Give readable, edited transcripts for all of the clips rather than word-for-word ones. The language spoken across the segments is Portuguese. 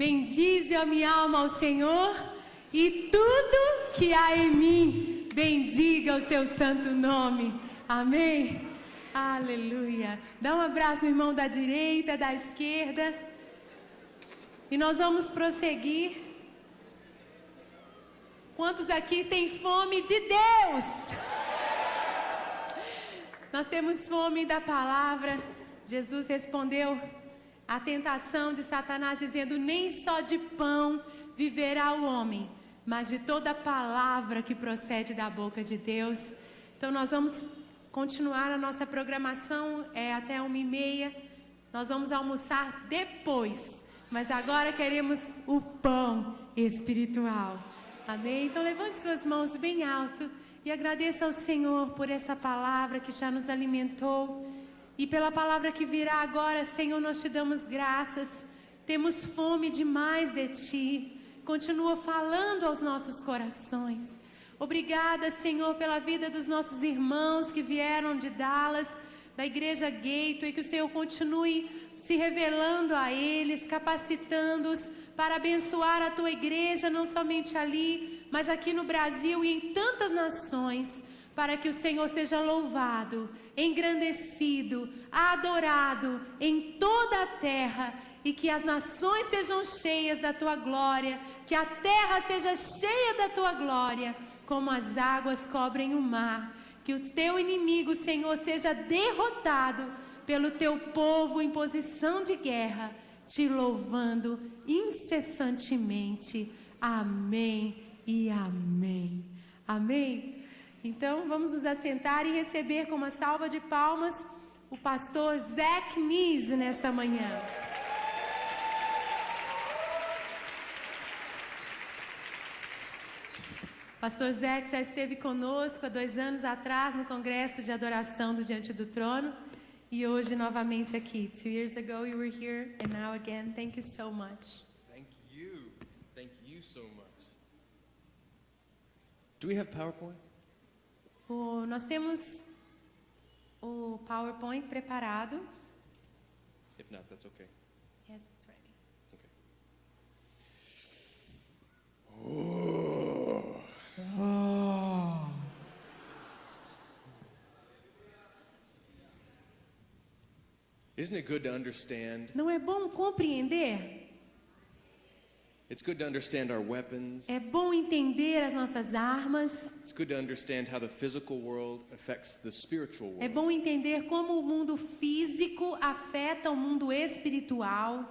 Bendize a minha alma ao Senhor e tudo que há em mim, bendiga o seu santo nome. Amém? Aleluia. Dá um abraço no irmão da direita, da esquerda. E nós vamos prosseguir. Quantos aqui têm fome de Deus? Nós temos fome da palavra. Jesus respondeu a tentação de Satanás dizendo: nem só de pão viverá o homem, mas de toda palavra que procede da boca de Deus. Então nós vamos continuar a nossa programação até 1h30. Nós vamos almoçar depois, mas agora queremos o pão espiritual. Amém? Então levante suas mãos bem alto e agradeça ao Senhor por essa palavra que já nos alimentou. E pela palavra que virá agora, Senhor, nós te damos graças. Temos fome demais de Ti. Continua falando aos nossos corações. Obrigada, Senhor, pela vida dos nossos irmãos que vieram de Dallas, da Igreja Gateway. Que o Senhor continue se revelando a eles, capacitando-os para abençoar a Tua Igreja, não somente ali, mas aqui no Brasil e em tantas nações. Para que o Senhor seja louvado, engrandecido, adorado em toda a terra, e que as nações sejam cheias da Tua glória, que a terra seja cheia da Tua glória, como as águas cobrem o mar. Que o Teu inimigo, Senhor, seja derrotado pelo Teu povo em posição de guerra, te louvando incessantemente. Amém e amém. Amém. Então, vamos nos assentar e receber com uma salva de palmas o pastor Zach Nise nesta manhã. Pastor Zach já esteve conosco há 2 anos atrás no Congresso de Adoração do Diante do Trono e hoje novamente aqui. 2 years ago you were here and now again. Thank you so much. Thank you so much. Do we have PowerPoint? Nós temos o PowerPoint preparado. If not, that's okay. Yes, it's ready. Okay. Isn't it good to understand? Não é bom compreender? It's good to understand our weapons. É bom entender as nossas armas. It's good to understand how the physical world affects the spiritual world. É bom entender como o mundo físico afeta o mundo espiritual.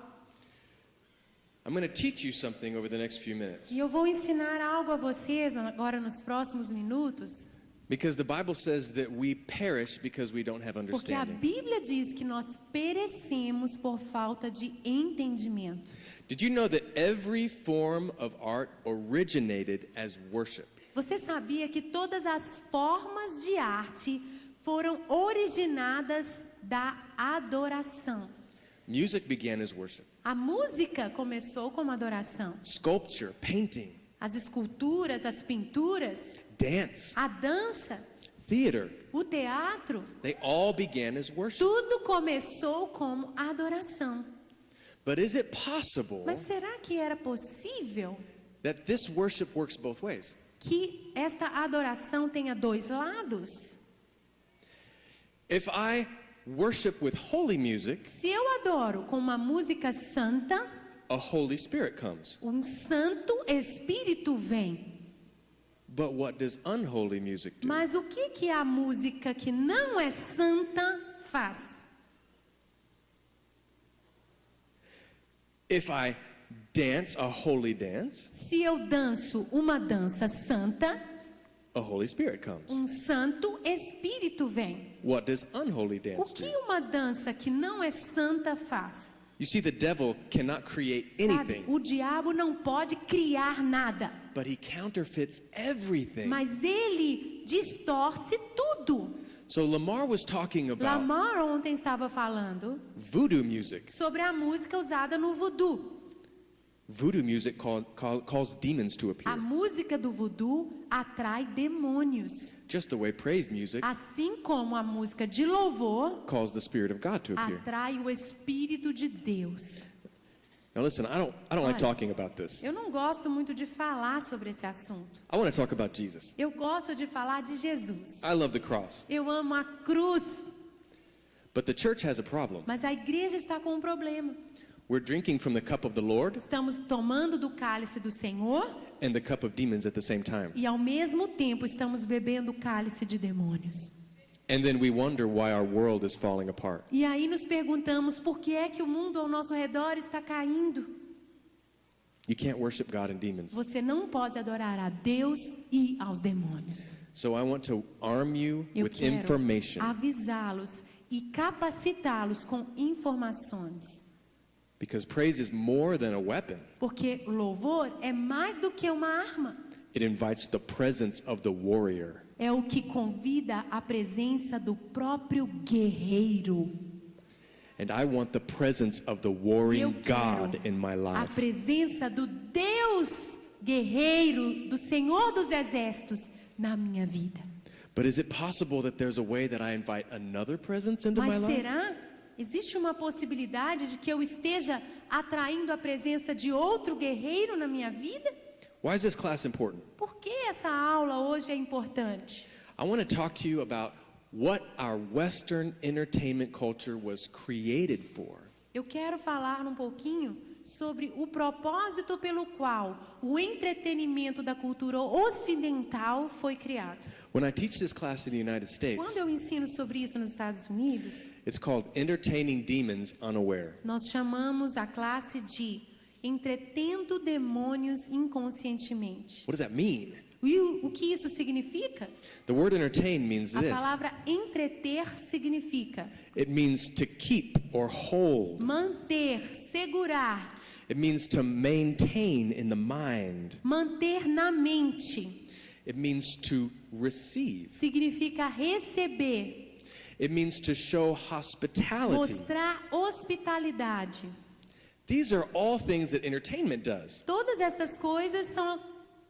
I'm going to teach you something over the next few minutes. E eu vou ensinar algo a vocês agora nos próximos minutos. Because the Bible says that we perish because we don't have Porque a understanding. Bíblia diz que nós perecemos por falta de entendimento. Did you know that every form of art originated as worship? Você sabia que todas as formas de arte foram originadas da adoração? Music began as worship. A música começou como adoração. Sculpture, painting, As esculturas, as pinturas, dance, a dança, theater, o teatro, they all began as worship. tudo começou como adoração. But is it possible Mas será que era possível that this worship works both ways? que esta adoração tenha 2 lados? If I worship with holy music, Se eu adoro com uma música santa, a Holy Spirit comes. um Santo Espírito vem. But what does unholy music do? Mas o que a música que não é santa faz? If I dance a holy dance, Se eu danço uma dança santa, a Holy Spirit comes. um Santo Espírito vem. What does unholy O dance que do? uma dança que não é santa faz? You see, the devil cannot create Sabe, anything, o diabo não pode criar nada, but he counterfeits everything. mas ele distorce tudo. So Lamar was talking about Lamar ontem estava falando voodoo music. sobre a música usada no voodoo. Voodoo music calls demons to A appear, música do voodoo atrai demônios, just the way praise music assim como a música de louvor calls the Spirit of God to appear. atrai o Espírito de Deus. Now listen, I don't like Olha, talking about this. Eu não gosto muito de falar sobre esse assunto. I want to talk about Jesus. Eu gosto de falar de Jesus. I love the cross. Eu amo a cruz. But the church has a problem. Mas a igreja está com um problema. We're drinking from the cup of the Lord Estamos tomando do cálice do Senhor and the cup of demons at the same time. e ao mesmo tempo estamos bebendo o cálice de demônios. And then we wonder why our world is falling apart. E aí nos perguntamos por que é que o mundo ao nosso redor está caindo. You can't worship God and demons. Você não pode adorar a Deus e aos demônios. So I want to arm you Eu with quero information avisá-los e capacitá-los com informações. because praise is more than a weapon. Porque o louvor é mais do que uma arma. It invites the presence of the warrior. É o que convida a presença do próprio guerreiro. And I want the presence of the Eu warring quero God in my a life. presença do Deus guerreiro, do Senhor dos Exércitos na minha vida. But is it possible that there's a way that I invite another presence into Mas my life? será? Existe uma possibilidade de que eu esteja atraindo a presença de outro guerreiro na minha vida? Why is this class important? Por que essa aula hoje é importante? I want to talk to you about what our Western entertainment culture was created for. Eu quero falar um pouquinho sobre o propósito pelo qual o entretenimento da cultura ocidental foi criado. When I teach this class in the United States, Quando eu ensino sobre isso nos Estados Unidos, it's called Entertaining Demons Unaware. nós chamamos a classe de Entretendo Demônios Inconscientemente. What does that mean? E o que isso significa? The word entertain means A this. palavra entreter significa It means to keep or hold. manter, segurar, It means to maintain in the mind. manter na mente. It means to receive. Significa receber, It means to show hospitality. mostrar hospitalidade. These are all things that entertainment does. Todas essas coisas são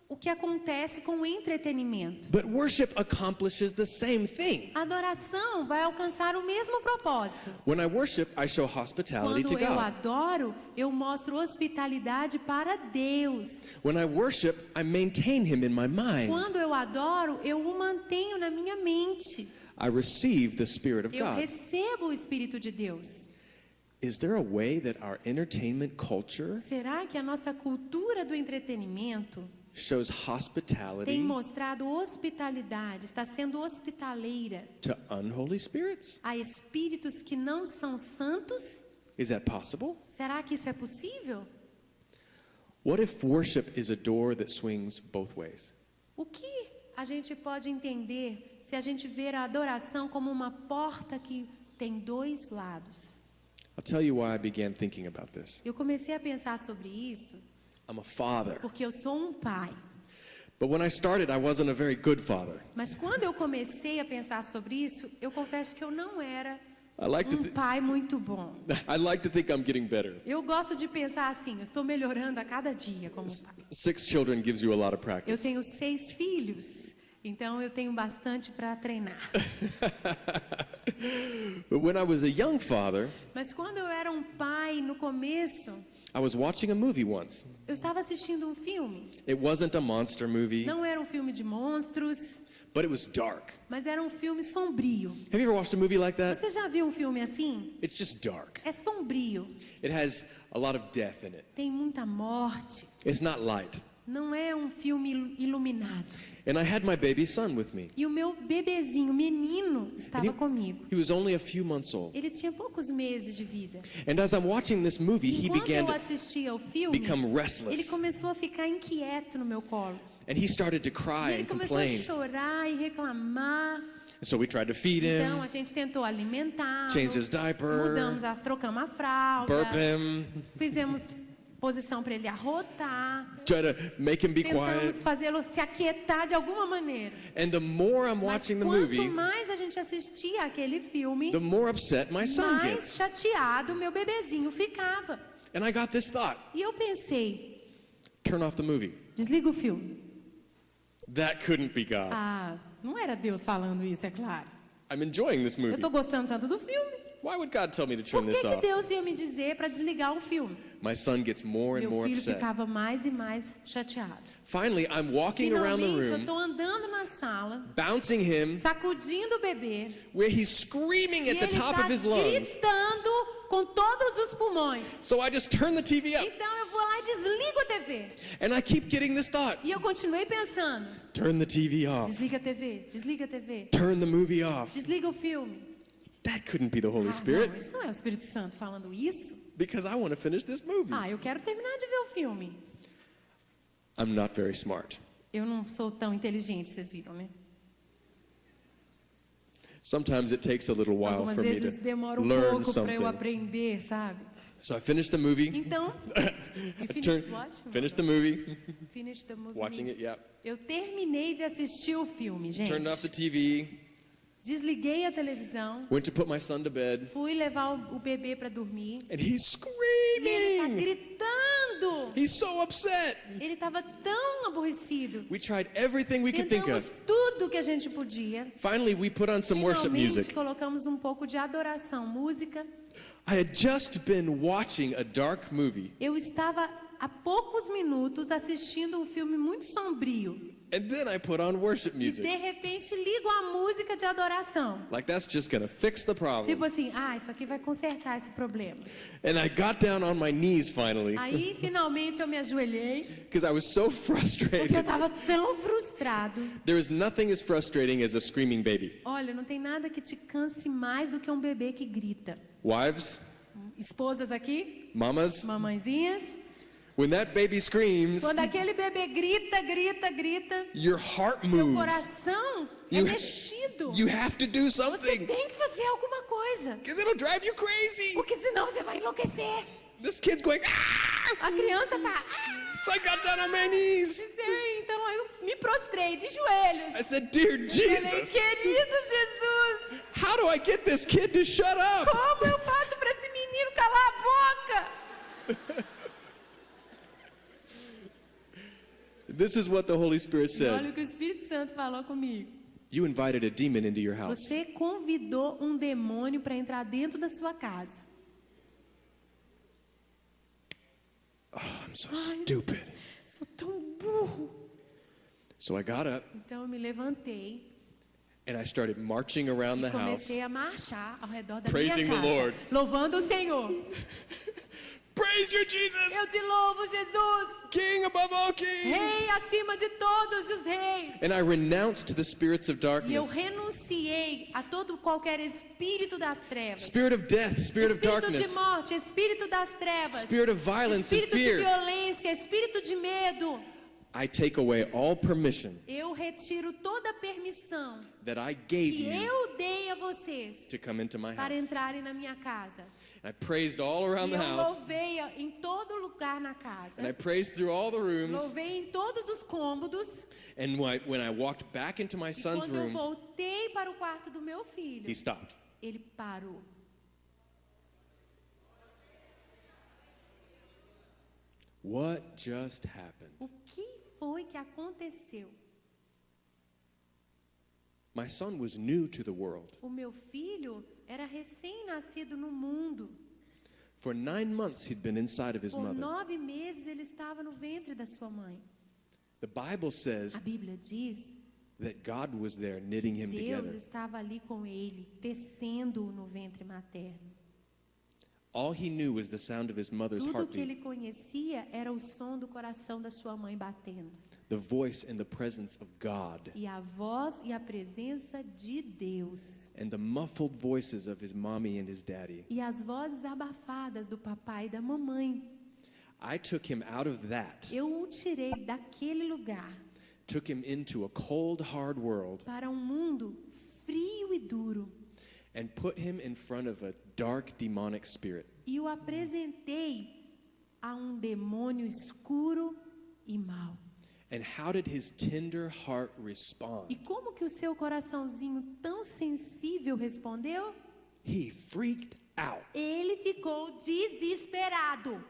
o que acontece com o entretenimento. But worship accomplishes the same thing. A adoração vai alcançar o mesmo propósito. When I worship, I show hospitality to Quando eu God. adoro, eu mostro hospitalidade para Deus. When I worship, I maintain Him in my mind. Quando eu adoro, eu o mantenho na minha mente. I receive the Spirit of Eu God. recebo o Espírito de Deus. Is there a way that our entertainment culture Será que a nossa cultura do entretenimento shows tem hospitality mostrado hospitalidade, está sendo hospitaleira to unholy spirits? a espíritos que não são santos? Is that possible? Será que isso é possível? What if worship is a door that swings both ways? O que a gente pode entender se a gente ver a adoração como uma porta que tem dois lados? I'll tell you why I began thinking about this. Eu comecei a pensar sobre isso I'm a father. porque eu sou um pai. But when I started, I wasn't a very good father. Mas quando eu comecei a pensar sobre isso, eu confesso que eu não era I like to pai muito bom. I like to think I'm getting better. Eu gosto de pensar assim, eu estou melhorando a cada dia como pai. 6 children gives you a lot of Eu practice. tenho 6 filhos, então eu tenho bastante para treinar. But when I was a young father, Mas quando eu era um pai no começo, I was watching a movie once. eu estava assistindo um filme. It wasn't a monster movie, Não era um filme de monstros, but it was dark. mas era um filme sombrio. Have you ever watched a movie like that? Você já viu um filme assim? It's just dark. É sombrio, It has a lot of death in it. tem muita morte. It's not light. Não é um filme iluminado. And I had my baby son with me. E o meu bebezinho, menino, estava And comigo. he was only a few months old. Ele tinha poucos meses de vida. And as I'm watching this movie, he Enquanto began eu to assistia ao filme, become ele restless. começou a ficar inquieto no meu colo. And he started to E cry ele and começou a complain. chorar e reclamar. And so we tried to feed Então him, a gente tentou alimentá-lo, change his diaper, trocamos a fralda, burp him, fizemos posição para ele arrotar, try to make him be quiet. tentamos fazê-lo se aquietar de alguma maneira. And the more I'm Mas watching the quanto movie, mais a gente assistia aquele filme, the more upset my son mais gets. chateado meu bebezinho ficava. And I got this thought, E eu pensei, turn off the movie. desliga o filme. That couldn't be God. Ah, não era Deus falando isso, é claro. I'm enjoying this Eu movie. estou gostando tanto do filme. Why would God tell me to Por turn que, this que off? Deus ia me dizer para desligar um filme? My son gets more and Meu more filho upset. ficava mais e mais chateado. Finally, I'm walking around the Finalmente, eu room, estou andando na sala, bouncing him, sacudindo o bebê, where he's screaming e at the ele top está of his lungs. gritando com todos os pulmões. So I just turn the TV up, Então eu vou lá e desligo a TV. and I keep getting this thought: E eu continuei pensando, turn the TV off, desliga a TV, desliga a TV, turn the movie off. desliga o filme. That couldn't be the Holy Não, Spirit, isso não é o Espírito Santo falando isso. because I want to finish this movie. Eu quero terminar de ver o filme. I'm not very smart. Eu não sou tão inteligente, vocês viram, né? Sometimes it takes a little while Algumas for me vezes to demora learn pouco para eu something. aprender, sabe? So I finished the movie. Então, you I finished watching? finished the movie, Finish the movie. watching means- it, yeah. Eu terminei de assistir o filme, gente. Turned off the TV, Desliguei a televisão, went to put my son to bed, fui levar o bebê para dormir. and he's E ele tá screaming. gritando. He's so upset. Ele estava tão aborrecido. We tried everything we could think Tentamos of. tudo que a gente podia. Finally, we put on some worship Finalmente music. colocamos um pouco de adoração, música. I had just been watching a dark movie, Eu estava há poucos minutos assistindo um filme muito sombrio. and then I put on worship E music. de repente ligo a música de adoração. Like that's just gonna fix the problem. Tipo assim, isso aqui vai consertar esse problema. And I got down on my knees finally, Aí finalmente eu me ajoelhei, because I was so porque eu frustrated. estava tão frustrado. There is nothing as frustrating as a screaming baby. Olha, não tem nada que te canse mais do que um bebê que grita. Wives, Esposas aqui, mamas, mamãezinhas, when that baby screams, quando aquele bebê grita, grita, grita, your heart seu moves. coração é You- mexido. You have to do Você something, tem que fazer alguma coisa, because it'll drive you crazy. porque senão você vai enlouquecer. This kid's going, ah! A criança tá... So I got down on my knees. Então eu me prostrei de joelhos. I said, Dear Falei, Jesus, querido Jesus, how do I get this kid to shut up? como eu faço para esse menino calar a boca? This is what the Holy Spirit E olha said. o que o Espírito Santo falou comigo. You invited a demon into your house. Você convidou um demônio para entrar dentro da sua casa. Oh, I'm so stupid. Sou tão burro. So I got up Então eu me levantei and I started marching around the e house, comecei a marchar ao redor da praising minha the casa, Lord. louvando o Senhor. Praise you, Jesus, Eu te louvo, Jesus, King above all kings. Rei acima de todos os reis. And I renounced the spirits of E eu darkness, renunciei a todo qualquer espírito das trevas. spirit of death, spirit of Espírito de darkness, morte, espírito das trevas. spirit of violence and Espírito de fear. violência, espírito de medo. I take away all permission Eu retiro toda a permissão that I gave que you eu dei a vocês to come into my para house. entrarem na minha casa. And I praised all around E the eu house, louvei em todo lugar na casa. and I praised through all the rooms. Louvei em todos os cômodos. And when I walked back into my E son's quando eu room, voltei para o quarto do meu filho, he stopped. ele parou. What just happened? O que foi que aconteceu? My son was new to the world. O meu filho era recém-nascido no mundo. For 9 months, he'd been inside of his Por mother. 9 meses ele estava no ventre da sua mãe. The Bible says A Bíblia diz that God was there knitting him que Deus together. estava ali com ele, tecendo-o no ventre materno. All he knew was the sound of his mother's Tudo que ele heartbeat, conhecia era o som do coração da sua mãe batendo. the voice and the presence of God, E a voz e a presença de Deus. and the muffled voices of his mommy and his daddy. E as vozes abafadas do papai e da mamãe. I took him out of that, Eu o tirei daquele lugar took him into a cold, hard world, para um mundo frio e duro. and put him in front of a dark, demonic spirit. E o apresentei a demônio escuro e mau. And how did his tender heart respond? E como que o seu coraçãozinho tão sensível respondeu? He freaked out. Ele ficou desesperado.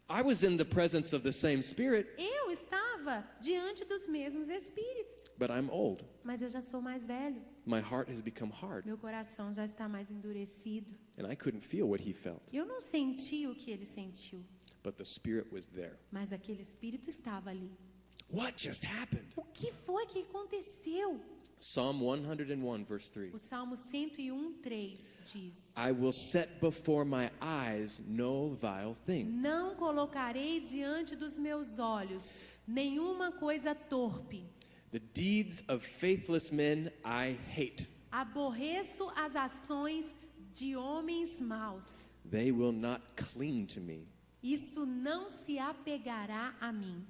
I was in the presence of the same spirit, Eu estava diante dos mesmos espíritos. But I'm old. Mas eu já sou mais velho. My heart has become hard, Meu coração já está mais endurecido. and I couldn't feel what he felt. Eu não senti o que ele sentiu, But the Spirit was there. mas aquele espírito estava ali. What just happened? O que foi que aconteceu? Psalm 101, verse 3. O Salmo 101:3 diz: I will set before my eyes no vile thing. Não colocarei diante dos meus olhos nenhuma coisa torpe. The deeds of faithless men I hate. Aborreço as ações de homens maus. They will not cling to me. Isso não se apegará a mim.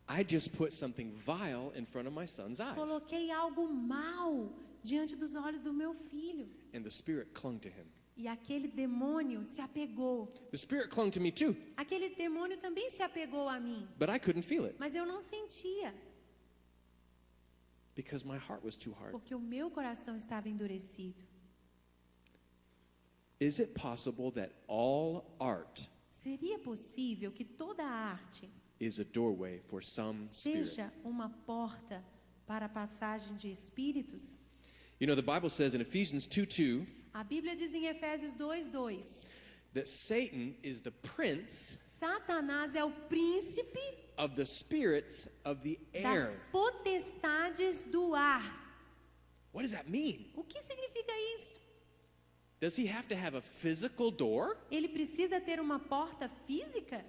I just put something vile in front of my son's eyes. Coloquei algo mal diante dos olhos do meu filho. And the Spirit clung to him. E aquele demônio se apegou. The Spirit clung to me too, Aquele demônio também se apegou a mim. but I couldn't feel it Mas eu não sentia, because my heart was too hard. porque o meu coração estava endurecido. Is it possible that all art Seria possível que toda a arte is a doorway for some spirit? seja uma porta para a passagem de espíritos? You know, the Bible says in Ephesians 2:2 A Bíblia diz em Efésios 2:2, that Satan is the prince Satanás é o príncipe of the spirits of the das air. potestades do ar. What does that mean? O que significa isso? Does he have to have a physical door? Ele precisa ter uma porta física?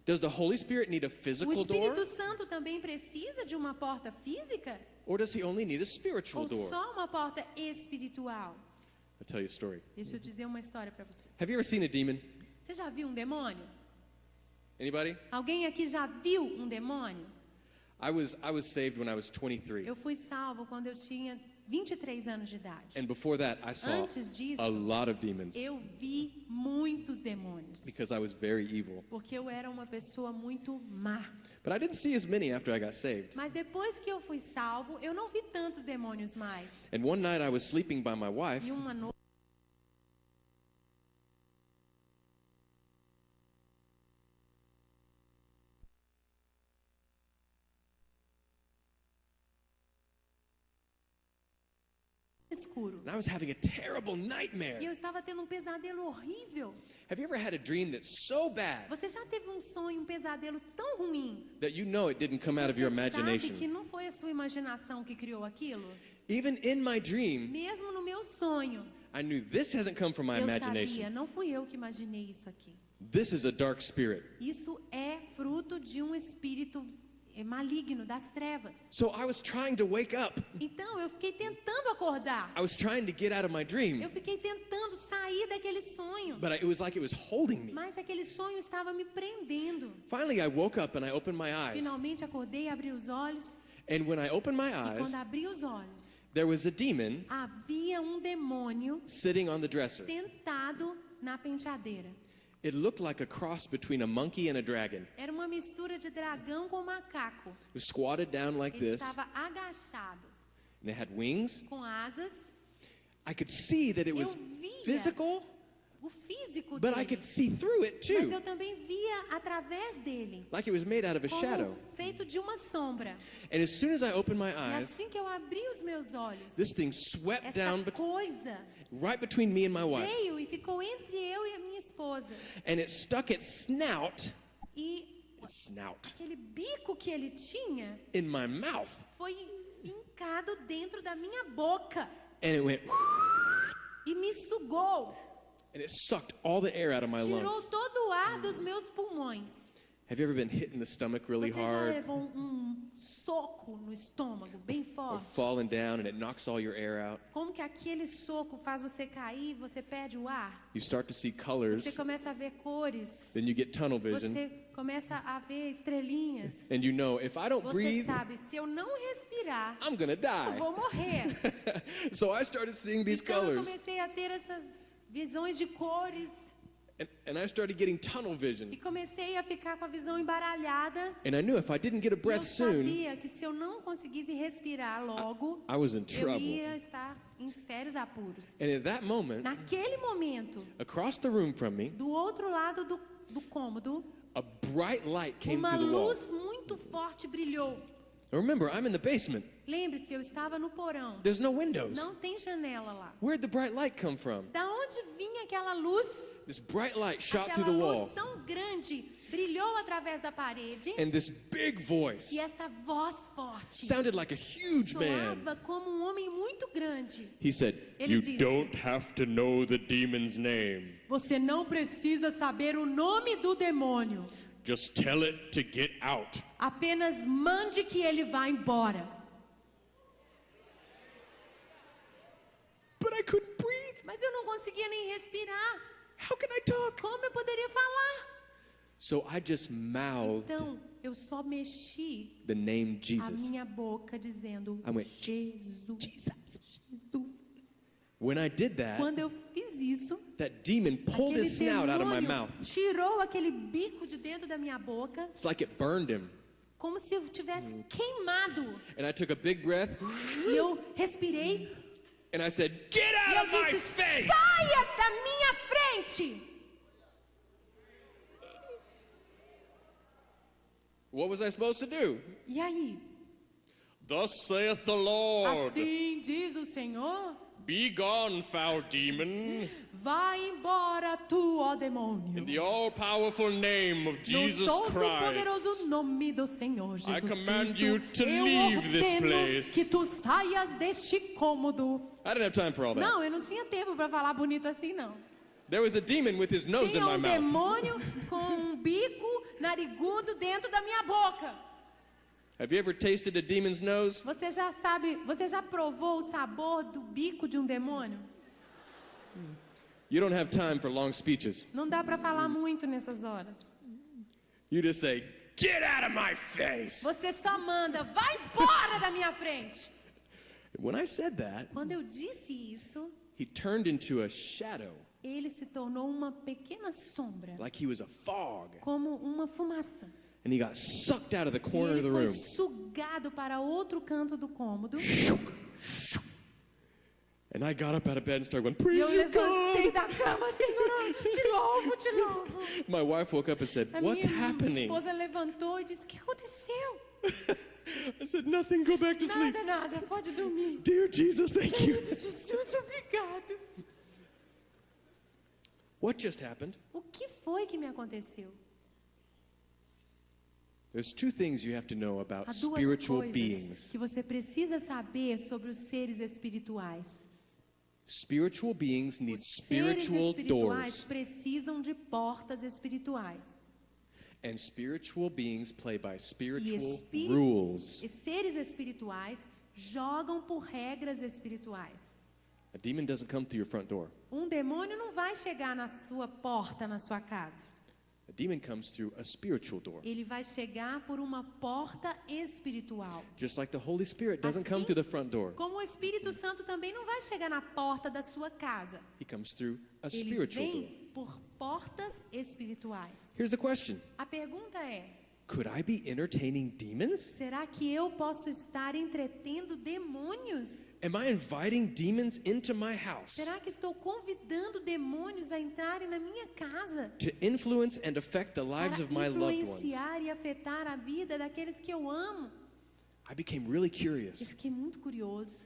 Does the Holy Spirit need a O physical door? Espírito Santo também precisa de uma porta física? Or does he only need a spiritual Ou door? só uma porta espiritual? I'll tell you a story. Deixa eu dizer uma história para você. Have you ever seen a demon? Você já viu um demônio? Anybody? Alguém aqui já viu um demônio? I was saved when I was 23. Eu fui salvo quando eu tinha 23 anos de idade. And before that, I saw Antes disso, a lot of demons eu vi muitos demônios, because I was very evil. porque eu era uma pessoa muito má. But I didn't see as many after I got saved. Mas depois que eu fui salvo, eu não vi tantos demônios mais. And one night I was sleeping by my wife, E uma noite escuro. and I was having a terrible nightmare. E eu estava tendo um pesadelo horrível. Have you ever had a dream that's so bad Você já teve um sonho, um pesadelo tão ruim? that you know it didn't come out of your Você sabe imagination? que não foi a sua imaginação que criou aquilo? Even in my dream, Mesmo no meu sonho, I knew this hasn't come from my eu sabia, imagination. não fui eu que imaginei isso aqui. This is a dark spirit. Isso é fruto de um espírito maligno das trevas. So I was trying to wake up. Então eu fiquei tentando acordar. I was trying to get out of my Eu dream, fiquei tentando sair daquele sonho. but it was like it was holding me. Mas aquele sonho estava me prendendo. Finally, I woke up and I opened my eyes. Finalmente acordei, abri os olhos. And when I opened my E eyes, quando abri os olhos, there was a demon havia um demônio sitting on the dresser. sentado na penteadeira. It looked like a cross between a monkey and a dragon. Era uma mistura de dragão com macaco. It was squatted down like Ele this, estava agachado, and it had wings. com asas. I could see that it was Eu via physical, o físico but I dele. could see through it Mas too, eu também via através dele, like it was made out of a como shadow. feito de uma sombra. And as soon as I opened my E eyes, assim que eu abri os meus olhos, this thing swept essa down coisa right between me and my wife, veio e ficou entre eu e a minha esposa. and it stuck its snout, E aquele bico que ele tinha in my mouth, foi fincado dentro da minha boca and it went, e me sugou. and it sucked all the air out of my Tirou lungs. todo o ar dos meus pulmões. Have you ever been hit in the stomach really Você já hard, levou soco no estômago, bem or forte? fallen down and it knocks all your air out? Como que aquele soco faz você cair e você perde o ar? You start to see Você colors, começa a ver cores. then you get tunnel vision, Você começa a ver estrelinhas. and you know, if I don't Você breathe, sabe, se eu não respirar, I'm gonna eu die. vou morrer. So I started seeing these Então eu colors, comecei a ter essas visões de cores and I started getting tunnel vision. e comecei a ficar com a visão embaralhada. And I knew if I didn't get a Eu breath soon, sabia que se eu não conseguisse respirar logo, I was in eu trouble. ia estar em sérios apuros. And at that moment, Naquele momento, across the room from me, do outro lado do cômodo, a bright light came uma through the wall. luz muito forte brilhou. Remember, I'm in the basement. Lembre-se, eu estava no porão. There's no windows. Não tem janela lá. Where'd the bright light come from? Da onde vinha aquela luz? This bright light shot through Aquela the luz wall. tão grande brilhou através da parede. And this big voice E esta voz forte sounded like a huge man. soava como um homem muito grande. He said, Ele "You disse, don't have to know the demon's name. você não precisa saber o nome do demônio. Just tell it to get out." Apenas mande que ele vá embora. But I couldn't breathe. Mas eu não conseguia nem respirar. How can I talk? Como eu poderia falar? So I just mouthed Então, eu só mexi the name a Jesus. minha boca dizendo I went, Jesus. Jesus. When I did that, Quando eu fiz isso, that demon pulled aquele his snout out of my demônio mouth. tirou aquele bico de dentro da minha boca, It's like it burned him. como se eu tivesse queimado. And I took a big breath E eu respirei and I said, "Get e out eu of my disse, face!" saia da minha frente. What was I supposed to do? E aí? Thus saith the Lord, Assim diz o Senhor, "Be gone, foul demon, vai embora tu, ó demônio. in the all-powerful name of Jesus No todo Christ. poderoso nome do Senhor Jesus command Cristo, you to eu leave this ordeno place." que tu saias deste cômodo. I didn't have time for all that. Não, eu não tinha tempo para falar bonito assim, não. There was a demon with his nose in Tinha my mouth. demônio com um bico narigudo dentro da minha boca. Have you ever tasted a demon's nose? Você já sabe, você já provou o sabor do bico de um demônio? You don't have time for long speeches. Não dá para falar muito nessas horas. You just say, "Get out of my face." Você só manda, vai embora da minha frente. When I said that, Quando eu disse isso, he turned into a shadow, ele se tornou uma pequena sombra, like he was a fog. como uma fumaça. And he got sucked out of the E corner of ele the foi room. sugado para outro canto do cômodo. And I got up out of bed and started going, E "Praise eu you, levantei God." da cama, Senhor, te louvo, te louvo. My wife woke up and said, A "What's minha happening?" esposa levantou e disse, o que aconteceu? I said, "Nothing, go back to sleep." Nada, nada, pode dormir. Dear Jesus, thank you. Querido Jesus, obrigado. What just happened? O que foi que me aconteceu? There's two things you have to know about Há duas spiritual coisas beings. que você precisa saber sobre os seres espirituais. Spiritual beings need Os seres spiritual espirituais doors. precisam de portas espirituais. And spiritual beings play by E spiritual rules. seres espirituais jogam por regras espirituais. A demon doesn't come through your front door. Um demônio não vai chegar na sua porta, na sua casa. A demon comes through a spiritual door. Ele vai chegar por uma porta espiritual. Just like the Holy Spirit doesn't come Assim through the front door. Como o Espírito Santo também não vai chegar na porta da sua casa. He comes through a Ele spiritual door. vem por portas espirituais. Here's the question. A pergunta é, Could I be entertaining demons? será que eu posso estar entretendo demônios? Am I inviting demons into my house Será que estou convidando demônios a entrarem na minha casa? to influence and affect the lives Para of my loved ones? influenciar e afetar a vida daqueles que eu amo. I became really Eu curious. fiquei muito curioso.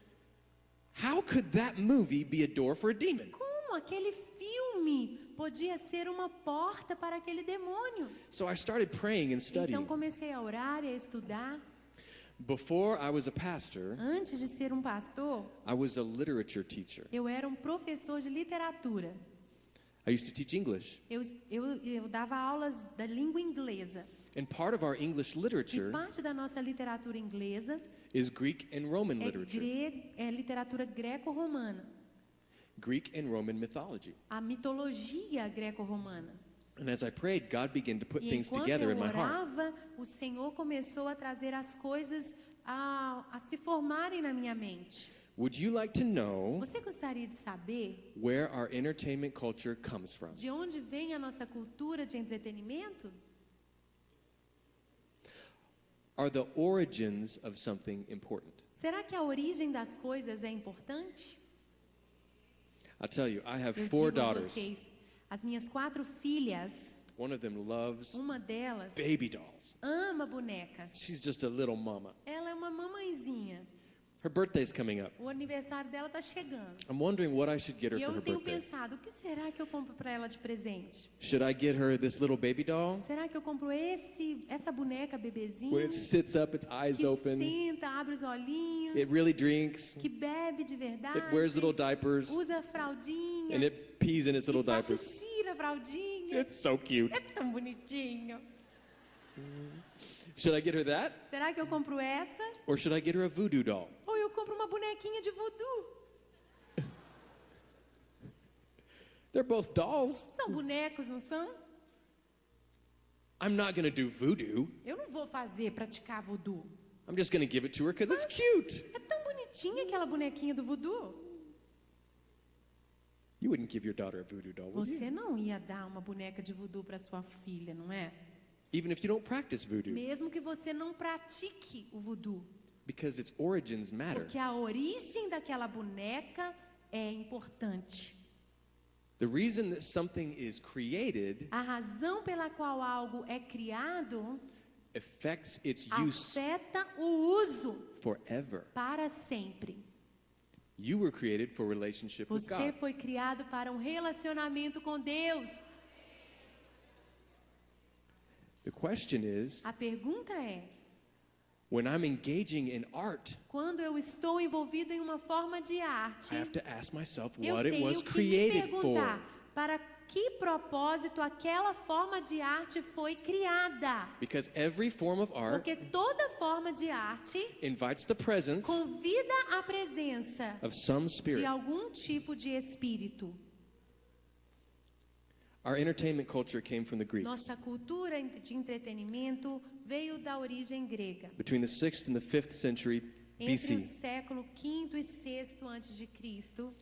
How could that movie be a door for a demon? Como aquele filme podia ser uma porta para aquele demônio? So I started praying and Então studying. comecei a orar e a estudar. Before I was a pastor, Antes de ser um pastor, I was a literature teacher. eu era um professor de literatura. I used to teach English. Eu dava aulas da língua inglesa. And part of our English E literature parte da nossa literatura inglesa is Greek and Roman literature, é literatura greco-romana. Greek and Roman mythology. A mitologia greco-romana. And as I prayed, God began to put E things enquanto together eu in my heart. orava, o Senhor começou a trazer as coisas a se formarem na minha mente. Would you like to know Você gostaria de saber where our entertainment culture comes from? de onde vem a nossa cultura de entretenimento? Are the origins of something important? Será que a origem das coisas é importante? I'll tell you, I have Eu 4 digo a daughters. vocês, as minhas 4 filhas, One of them loves Uma delas baby dolls. ama bonecas. She's just a little mama. Ela é uma mamãezinha. Her birthday's coming up. O aniversário dela está chegando. I'm wondering what I should get her E for eu her tenho birthday. pensado, o que será que eu compro para ela de presente? Should I get her this little baby doll? Será que eu compro essa boneca bebezinha? When it sits up, its eyes Que open. senta, abre os olhinhos, It really drinks. que bebe de verdade, It wears little diapers. usa fraldinha, And it pees in its little e faz diapers. xixi na fraldinha. It's so cute. É tão bonitinho. Should I get her that? Será que eu compro essa? Or should I get her a voodoo doll? Ou eu compro uma bonequinha de voodoo? They're both dolls. São bonecos, não são? I'm not going to do voodoo. Eu não vou praticar voodoo. I'm just going to give it to her because it's cute. É tão bonitinha aquela bonequinha do voodoo. You wouldn't give your daughter a voodoo doll, would Você you? não ia dar uma boneca de voodoo para sua filha, não é? Even if you don't practice voodoo. Mesmo que você não pratique o voodoo. Because its origins matter. Porque a origem daquela boneca é importante. The reason that something is created A razão pela qual algo é criado affects its use afeta o uso forever. para sempre. You were created for relationship with Você God. foi criado para um relacionamento com Deus. The question is, A pergunta é: when I'm engaging in art, quando eu estou envolvido em uma forma de arte, I have to ask myself eu what it tenho was que me created for. perguntar para que propósito aquela forma de arte foi criada. Because every form of art Porque toda forma de arte invites the presence convida a presença of some de spirit. algum tipo de espírito. Our entertainment culture came from the Greeks. Nossa cultura de entretenimento veio da origem grega. Between the 6th and the 5th century Entre o BC. século V e VI antes de Cristo,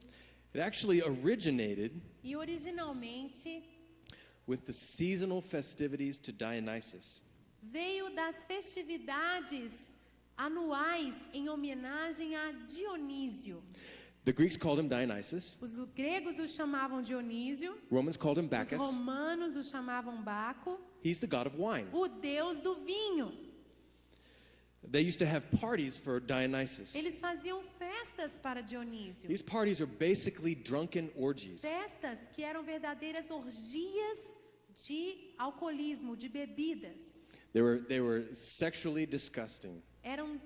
It actually originated e originalmente with the seasonal festivities to Dionysus. veio das festividades anuais em homenagem a Dionísio. The Greeks called him Dionysus. Os gregos o chamavam Dionísio, Romans called him os Bacchus. romanos o chamavam Baco, He's the god of wine. o deus do vinho. They used to have parties for Dionysus. Eles faziam festas para Dionísio. These parties are basically drunken orgies. Festas que eram verdadeiras orgias de alcoolismo, de bebidas. They were sexually disgusting. Eram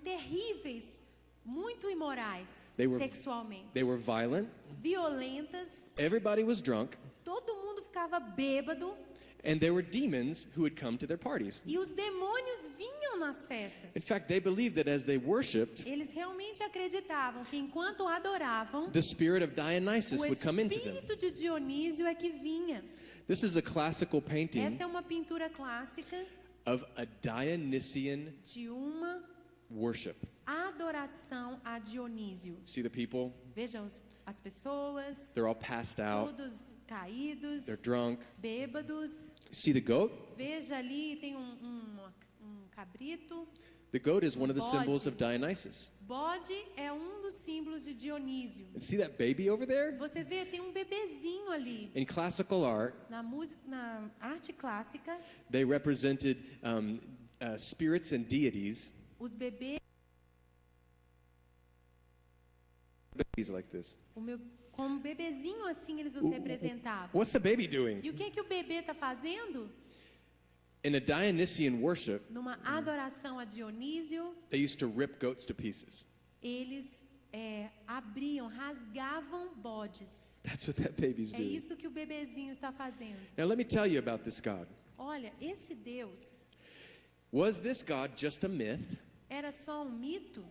terríveis, muito imorais They were sexualmente. violent. Violentas, Everybody was drunk. todo mundo ficava bêbado And there were demons who would come to their parties. e os demônios vinham nas festas. In fact, they believed that as they worshipped, Eles realmente acreditavam que enquanto adoravam, the spirit of Dionysus o would come into them. espírito de Dionísio é que vinha. This is a classical painting Esta é uma pintura clássica of a Dionysian de uma worship. adoração a Dionísio. See the people? Veja as pessoas, They're all passed out. todos caídos, They're drunk. bêbados. See the goat? Veja ali, tem um cabrito. The goat is one of the Bode. symbols of Dionysus. Bode é um dos símbolos de Dionísio. And see that baby over there? Você vê, tem um bebezinho ali. In classical art, Na arte clássica, they represented spirits and deities. os bebês, Babies like this. como um bebezinho assim, eles os representavam. What's the baby doing? E o que o bebê está fazendo? In a Dionysian worship, Numa adoração a Dionísio, they used to rip goats to pieces. eles abriam, rasgavam bodes. That's what that baby's É doing. isso que o bebezinho está fazendo. Now let me tell you about this God. Olha, esse Deus Was this God just a myth, era só um mito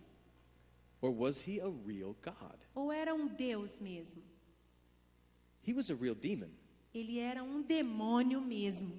or was he a real God? ou era um Deus mesmo? He was a real demon. Ele era um demônio mesmo.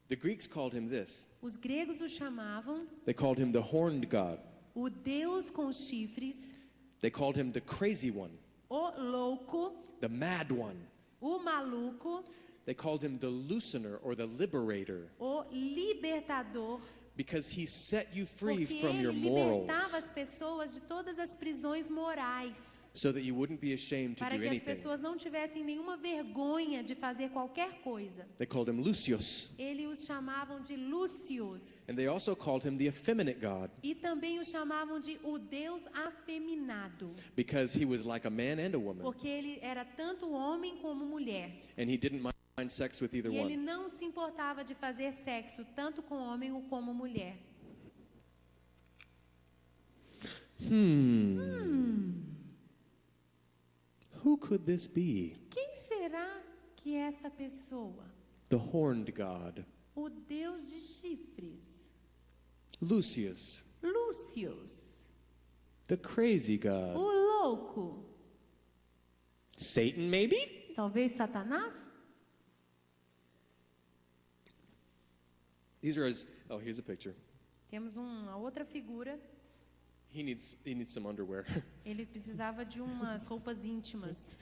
The Greeks called him this. Os gregos o chamavam They called him the horned God. o Deus com chifres, They called him the crazy one, o louco, the mad one. o maluco, They called him the loosener or the liberator o libertador, because he set you free porque from your ele morals libertava as pessoas de todas as prisões morais. so that you wouldn't be ashamed to para do que as anything. pessoas não tivessem nenhuma vergonha de fazer qualquer coisa. They called him Lucius, Eles os chamavam de Lúcius. and they also called him the effeminate god E também o chamavam de o Deus afeminado, because he was like a man and a woman, porque ele era tanto homem como mulher. and he didn't mind sex with either E ele one. não se importava de fazer sexo tanto com homem ou como mulher. Who could this be? Quem será que é esta pessoa? The horned god, O Deus de chifres, Lucius, Lúcius, the crazy o god, louco, Satan maybe? talvez Satanás? These are his, oh, here's a picture. Temos uma outra figura. He needs some underwear. Ele precisava de umas roupas íntimas.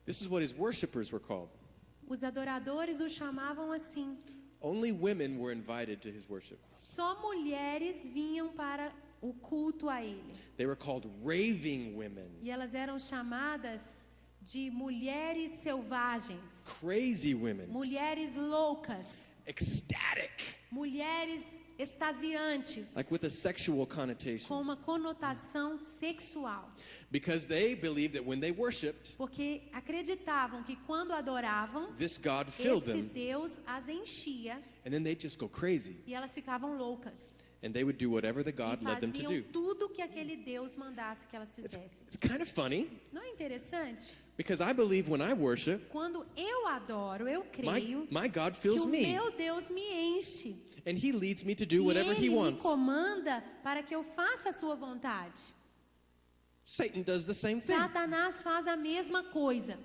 This is what his worshipers were called. Os adoradores o chamavam assim. Only women were invited to his worship. Só mulheres vinham para o culto a ele. They were called raving women, E elas eram chamadas de mulheres selvagens, crazy women, mulheres loucas, ecstatic, mulheres extasiantes, like with a sexual com connotation, uma conotação sexual. because they believed that when they worshipped, Porque acreditavam que quando adoravam, this God filled esse them, Deus as enchia and then they'd just go crazy, e elas ficavam loucas. and they would do whatever the God E led them to faziam do. tudo que aquele Deus mandasse que elas fizessem. It's kind of funny, Não é interessante? because I believe when I worship, Quando eu adoro, eu creio my God que fills o me, meu Deus me enche. and He leads me to do E whatever He Ele me wants. comanda para que eu faça a sua vontade. Satan does the same thing. Satanás faz a mesma coisa.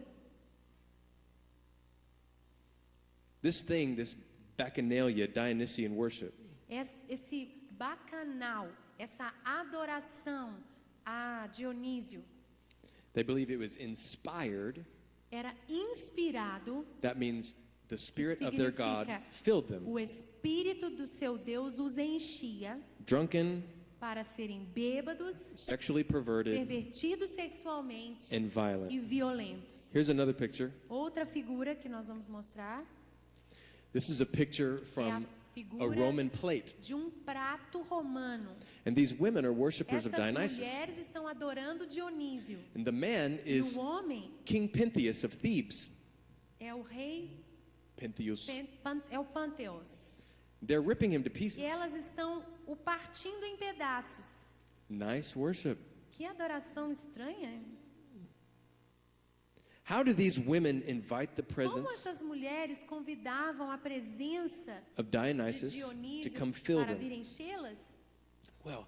This thing, this bacchanalia, Dionysian worship, Esse bacanal, essa adoração a Dionísio, they believe it was inspired. era inspirado. That means the spirit of their God Significa filled them. o espírito do seu Deus os enchia Drunken, para serem bêbados, sexually perverted, pervertidos sexualmente and violent. e violentos. Here's another picture. Outra figura que nós vamos mostrar This is a picture é a from a figura Roman plate. de um prato romano. And these women are worshippers of Estas Dionysus. mulheres estão adorando Dionísio. And the man E is o homem King Pentheus of Thebes. é o rei, Pentheus. é o Panteos. They're ripping him to pieces. E elas estão o partindo em pedaços. Nice worship. Que adoração estranha, hein? How do these women invite the Como presence essas mulheres convidavam a presença of de Dionysus to Dionísio come fill para them? vir enchê-las? Well,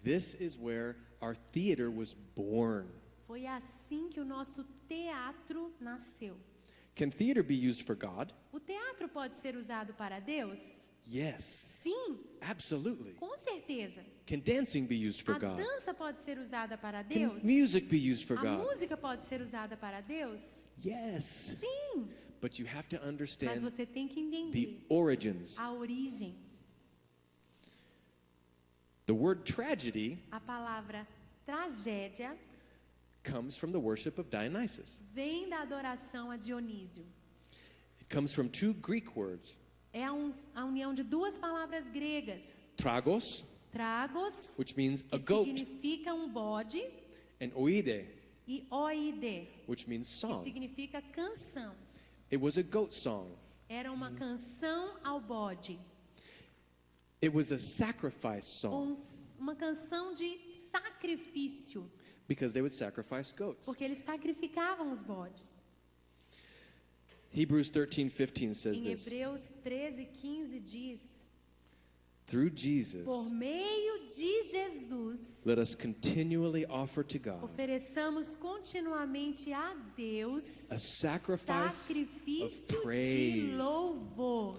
this is where our theater was born. Foi assim que o nosso teatro nasceu. Can theater be used for God? O teatro pode ser usado para Deus? Yes, Sim, absolutely. com certeza. Can dancing be used for A God? dança pode ser usada para Can Deus? music be used for A God? música pode ser usada para Deus? Yes. Sim, But you have to mas understand você tem que the entender origins. a origem. The word tragedy A palavra tragédia comes from the worship of Dionysus. vem da adoração a Dionísio. It comes from two Greek words, É a união de duas palavras gregas. tragos, Tragos, which means a que goat, significa um bode, and oide, e oide, which means que song. significa canção. It was a goat song. Era uma canção ao bode. It was a sacrifice song Uma canção de sacrifício, because they would sacrifice goats. porque eles sacrificavam os bodes. Hebrews 13:15 says Em this. Hebreus 13:15 diz: Through Jesus, por meio de Jesus, let us continually offer to God ofereçamos continuamente a Deus a sacrifice of sacrifício de praise. louvor.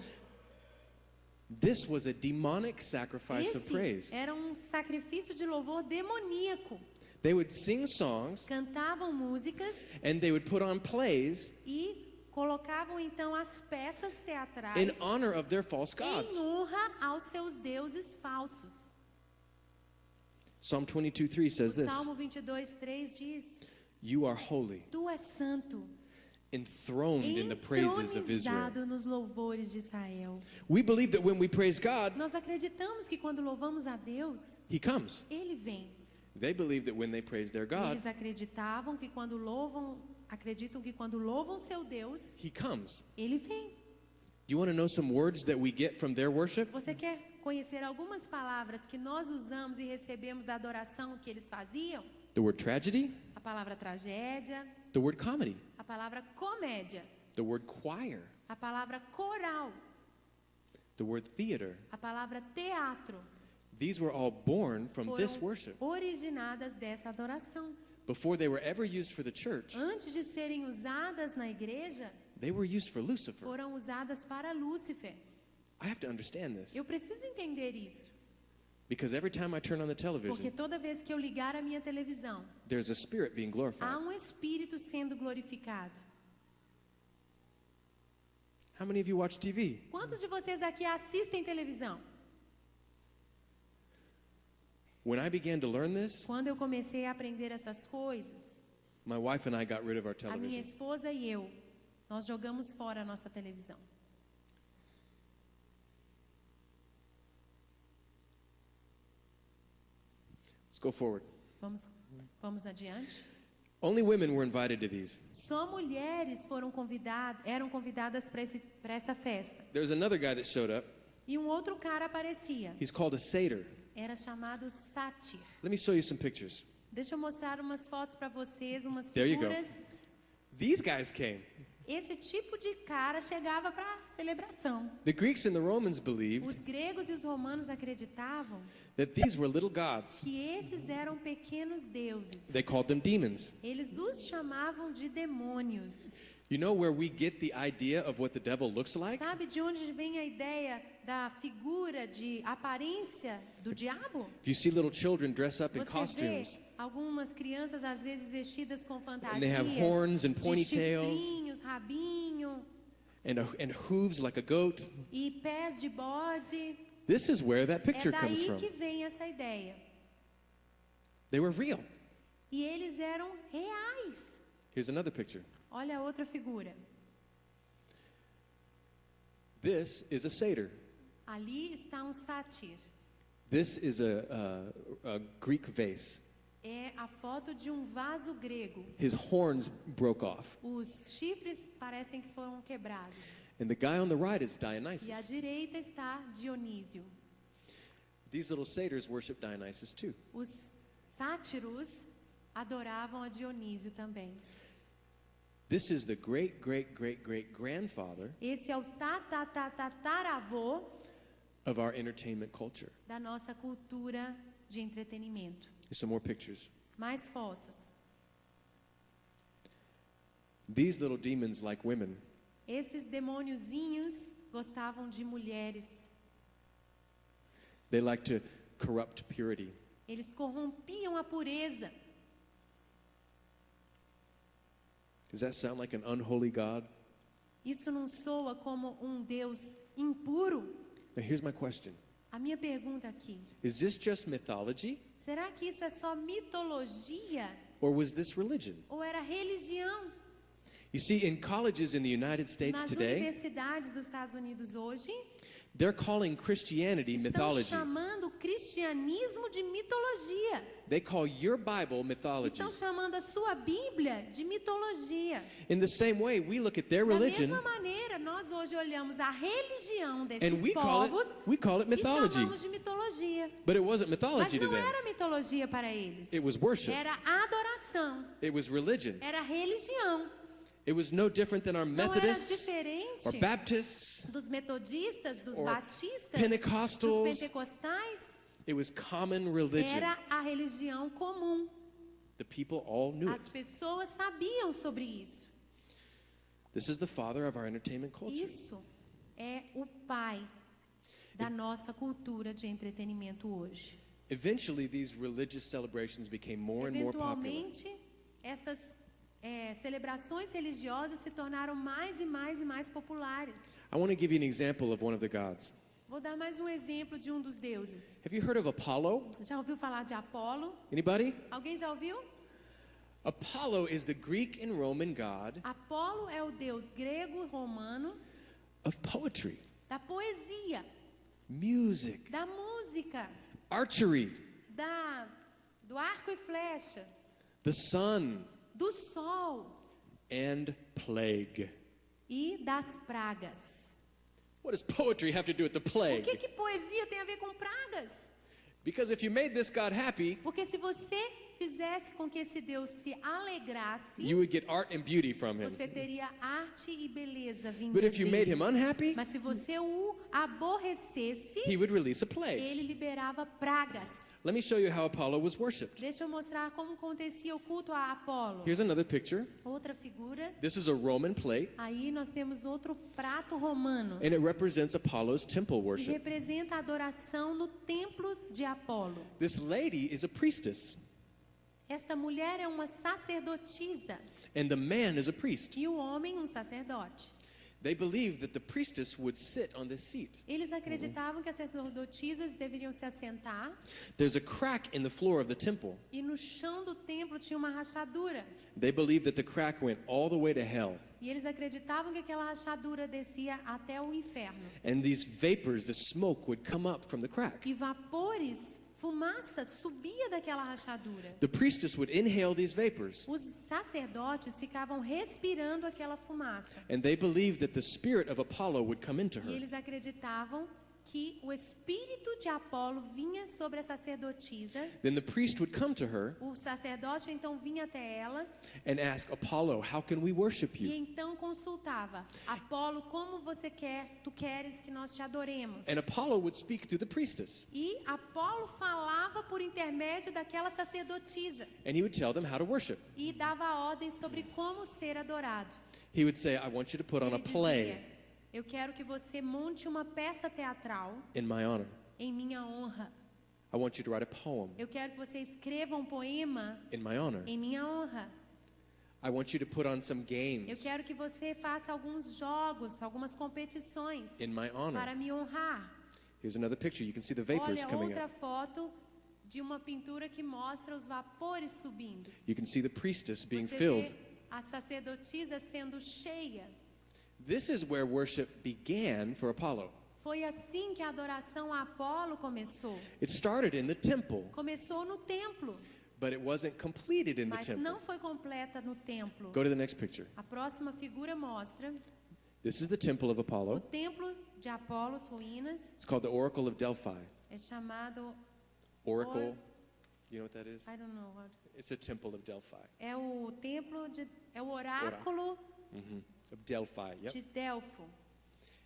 This was a demonic sacrifice of Esse praise. era um sacrifício de louvor demoníaco. They would sing songs Cantavam músicas and they would put on plays e colocavam então as peças teatrais in honor of their false gods. em honra aos seus deuses falsos. Psalm 22:3 says O this, Salmo 22:3 diz: "You are holy, Tu és santo, enthroned in the praises of Israel." entronizado nos louvores de Israel. We believe that when we praise God, Nós acreditamos que quando louvamos a Deus, He comes. Ele vem. They believe that when they praise their God, Eles acreditam que quando louvam seu Deus, He comes. Ele vem. You want to know some words that we get from their worship? Você quer conhecer algumas palavras que nós usamos e recebemos da adoração que eles faziam? The word tragedy, A palavra tragédia, the word comedy, a palavra comédia, the word choir, a palavra coral, the word theater. a palavra teatro. These were all born from this Foram worship. originadas dessa adoração. Before they were ever used for the church, Antes de serem usadas na igreja, they were used for Lucifer. foram usadas para Lúcifer. I have to understand this Eu preciso entender isso, because every time I turn on the porque television, toda vez que eu ligar a minha televisão, there's a spirit being há glorified. espírito sendo glorificado. How many of you watch TV? Quantos de vocês aqui assistem televisão? When I began to learn this, Quando eu comecei a aprender essas coisas, my wife and I got rid of our a minha television. esposa e eu, nós jogamos fora a nossa televisão. Let's go forward. Vamos adiante. Only women were invited to these. Só mulheres eram convidadas para essa festa. There's another guy that showed up. E um outro cara aparecia. He's called a satyr. Era chamado sátir. Let me show you some pictures. Deixa eu mostrar umas fotos para vocês, umas There you go. figuras. These guys came. Esse tipo de cara chegava para a celebração. The Greeks and the Romans believed Os gregos e os romanos acreditavam that these were little gods. que esses eram pequenos deuses. They called them demons. Eles os chamavam de demônios. You know where we get the idea of what the devil looks like? Sabe de onde vem a ideia da figura de aparência do diabo? If you see little children dress up in Você costumes, vê algumas crianças às vezes vestidas com fantasias, they have horns and de ponytails. chifrinhos, rabinho and hooves like a goat. e pés de bode. This is where that É picture comes daí from. que vem essa ideia. They were real. E eles eram reais. Here's another picture. Olha a outra figura. This is a satyr. Ali está um sátir. This is a Greek vase. É a foto de um vaso grego. His horns broke off. Os chifres parecem que foram quebrados. And the guy on the right is E à Dionysus. direita está Dionísio. These little satyrs worship Dionysus too. Os sátiros adoravam a Dionísio também. This is the great, great, great, great grandfather Esse é o tataravô of our entertainment culture. da nossa cultura de entretenimento. Here's some more pictures. Mais fotos. These little demons like women. Esses demôniozinhos gostavam de mulheres. They like to corrupt purity. Eles corrompiam a pureza. Does that sound like an unholy God? Isso não soa como um Deus impuro? Now here's my question. A minha pergunta aqui: Is this just mythology será que isso é só mitologia or was this religion? ou era religião? You see, in colleges in the United States Nas today, universidades dos Estados Unidos hoje, they're calling Christianity estão mythology. chamando o cristianismo de mitologia. They call your Bible mythology. Estão chamando a sua Bíblia de mitologia. In the same way, we look at their Da religion mesma maneira, nós hoje olhamos a religião desses and we call povos it e mythology. chamamos de mitologia. But it wasn't Mas mythology to não them. era mitologia para eles. It was worship. Era adoração. It was religion. Era religião. It was no different than our Não era Methodists diferente or Baptists. dos metodistas, dos or batistas, Pentecostals. dos pentecostais. It was common religion. Era a religião comum. The people all knew As it. pessoas sabiam sobre isso. This is the father of our entertainment culture. Isso é o pai da nossa cultura de entretenimento hoje. Eventually, these religious celebrations became more and more popular. Eventualmente, essas celebrações religiosas se tornaram mais e mais e mais populares. I want to give you an example of one of the gods. Vou dar mais um exemplo de um dos deuses. Have you heard of Apollo? Já ouviu falar de Apolo? Anybody? Alguém já ouviu? Apollo is the Greek and Roman god Apolo é o deus grego e romano of poetry, da poesia, music, da música, archery, do arco e flecha, the sun, do sol and plague. e das pragas. What does poetry have to do with the O plague? que poesia tem a ver com pragas? Because if you made this God happy, Porque se você fizesse com que esse Deus se alegrasse, you would get art and beauty from him. você teria arte e beleza vindo But if you made dele. him unhappy, Mas se você o aborrecesse, he would release a plague. ele liberava pragas. Let me show you how Apollo was worshipped. Deixa eu mostrar como acontecia o culto a Apolo. Here's another picture. Outra figura. This is a Roman plate, Aí nós temos outro prato romano. and it represents Apollo's temple Que worship. representa a adoração no templo de Apolo. This lady is a priestess, Esta mulher é uma sacerdotisa and the man is a priest. e o homem um sacerdote. They believed that the priestess would sit on this seat. Eles acreditavam que as sacerdotisas deveriam se assentar There's a crack in the floor of the temple. e no chão do templo tinha uma rachadura. They believed that the crack went all the way to hell. E eles acreditavam que aquela rachadura descia até o inferno. And these vapors, the smoke, would come up from the crack. E vapores, fumaça subia daquela rachadura. The priestess would inhale these vapors, Os sacerdotes ficavam respirando aquela fumaça. and they believed that the spirit of Apollo would come into E her. eles acreditavam que o espírito de Apolo vinha sobre a sacerdotisa. Then the priest would come to her O sacerdote então vinha até ela and ask, Apollo, how can we worship e you? então consultava: Apolo, como você quer? Tu queres que nós te adoremos? And Apollo would speak through the priestess, E Apolo falava por intermédio daquela sacerdotisa and he would tell them how to worship. e dava ordens sobre como ser adorado. He would say, I want you to put on a Ele play dizia: eu quero que você monte uma peça teatral in my honor. em minha honra. I want you to write a poem Eu quero que você escreva um poema in my honor. em minha honra. I want you to put on some Eu games quero que você faça alguns jogos, algumas competições in my honor. para me honrar. Here's another picture. You can see the vapors Olha coming outra up. foto de uma pintura que mostra os vapores subindo. You can see the priestess being Você filled. vê a sacerdotisa sendo cheia. This is where worship began for Apollo. Foi assim que a adoração a Apolo começou. It started in the temple, Começou no templo, but it wasn't completed in the mas temple. não foi completa no templo. Go to the next picture. A próxima figura mostra This is the temple of o Apollo. templo de Apolo, as ruínas. It's called the Oracle of Delphi. É chamado, Oracle, you know what that is? I don't know, what- It's a temple of Delphi. é o templo de, é o oráculo Of Delphi, yep. de Delfo.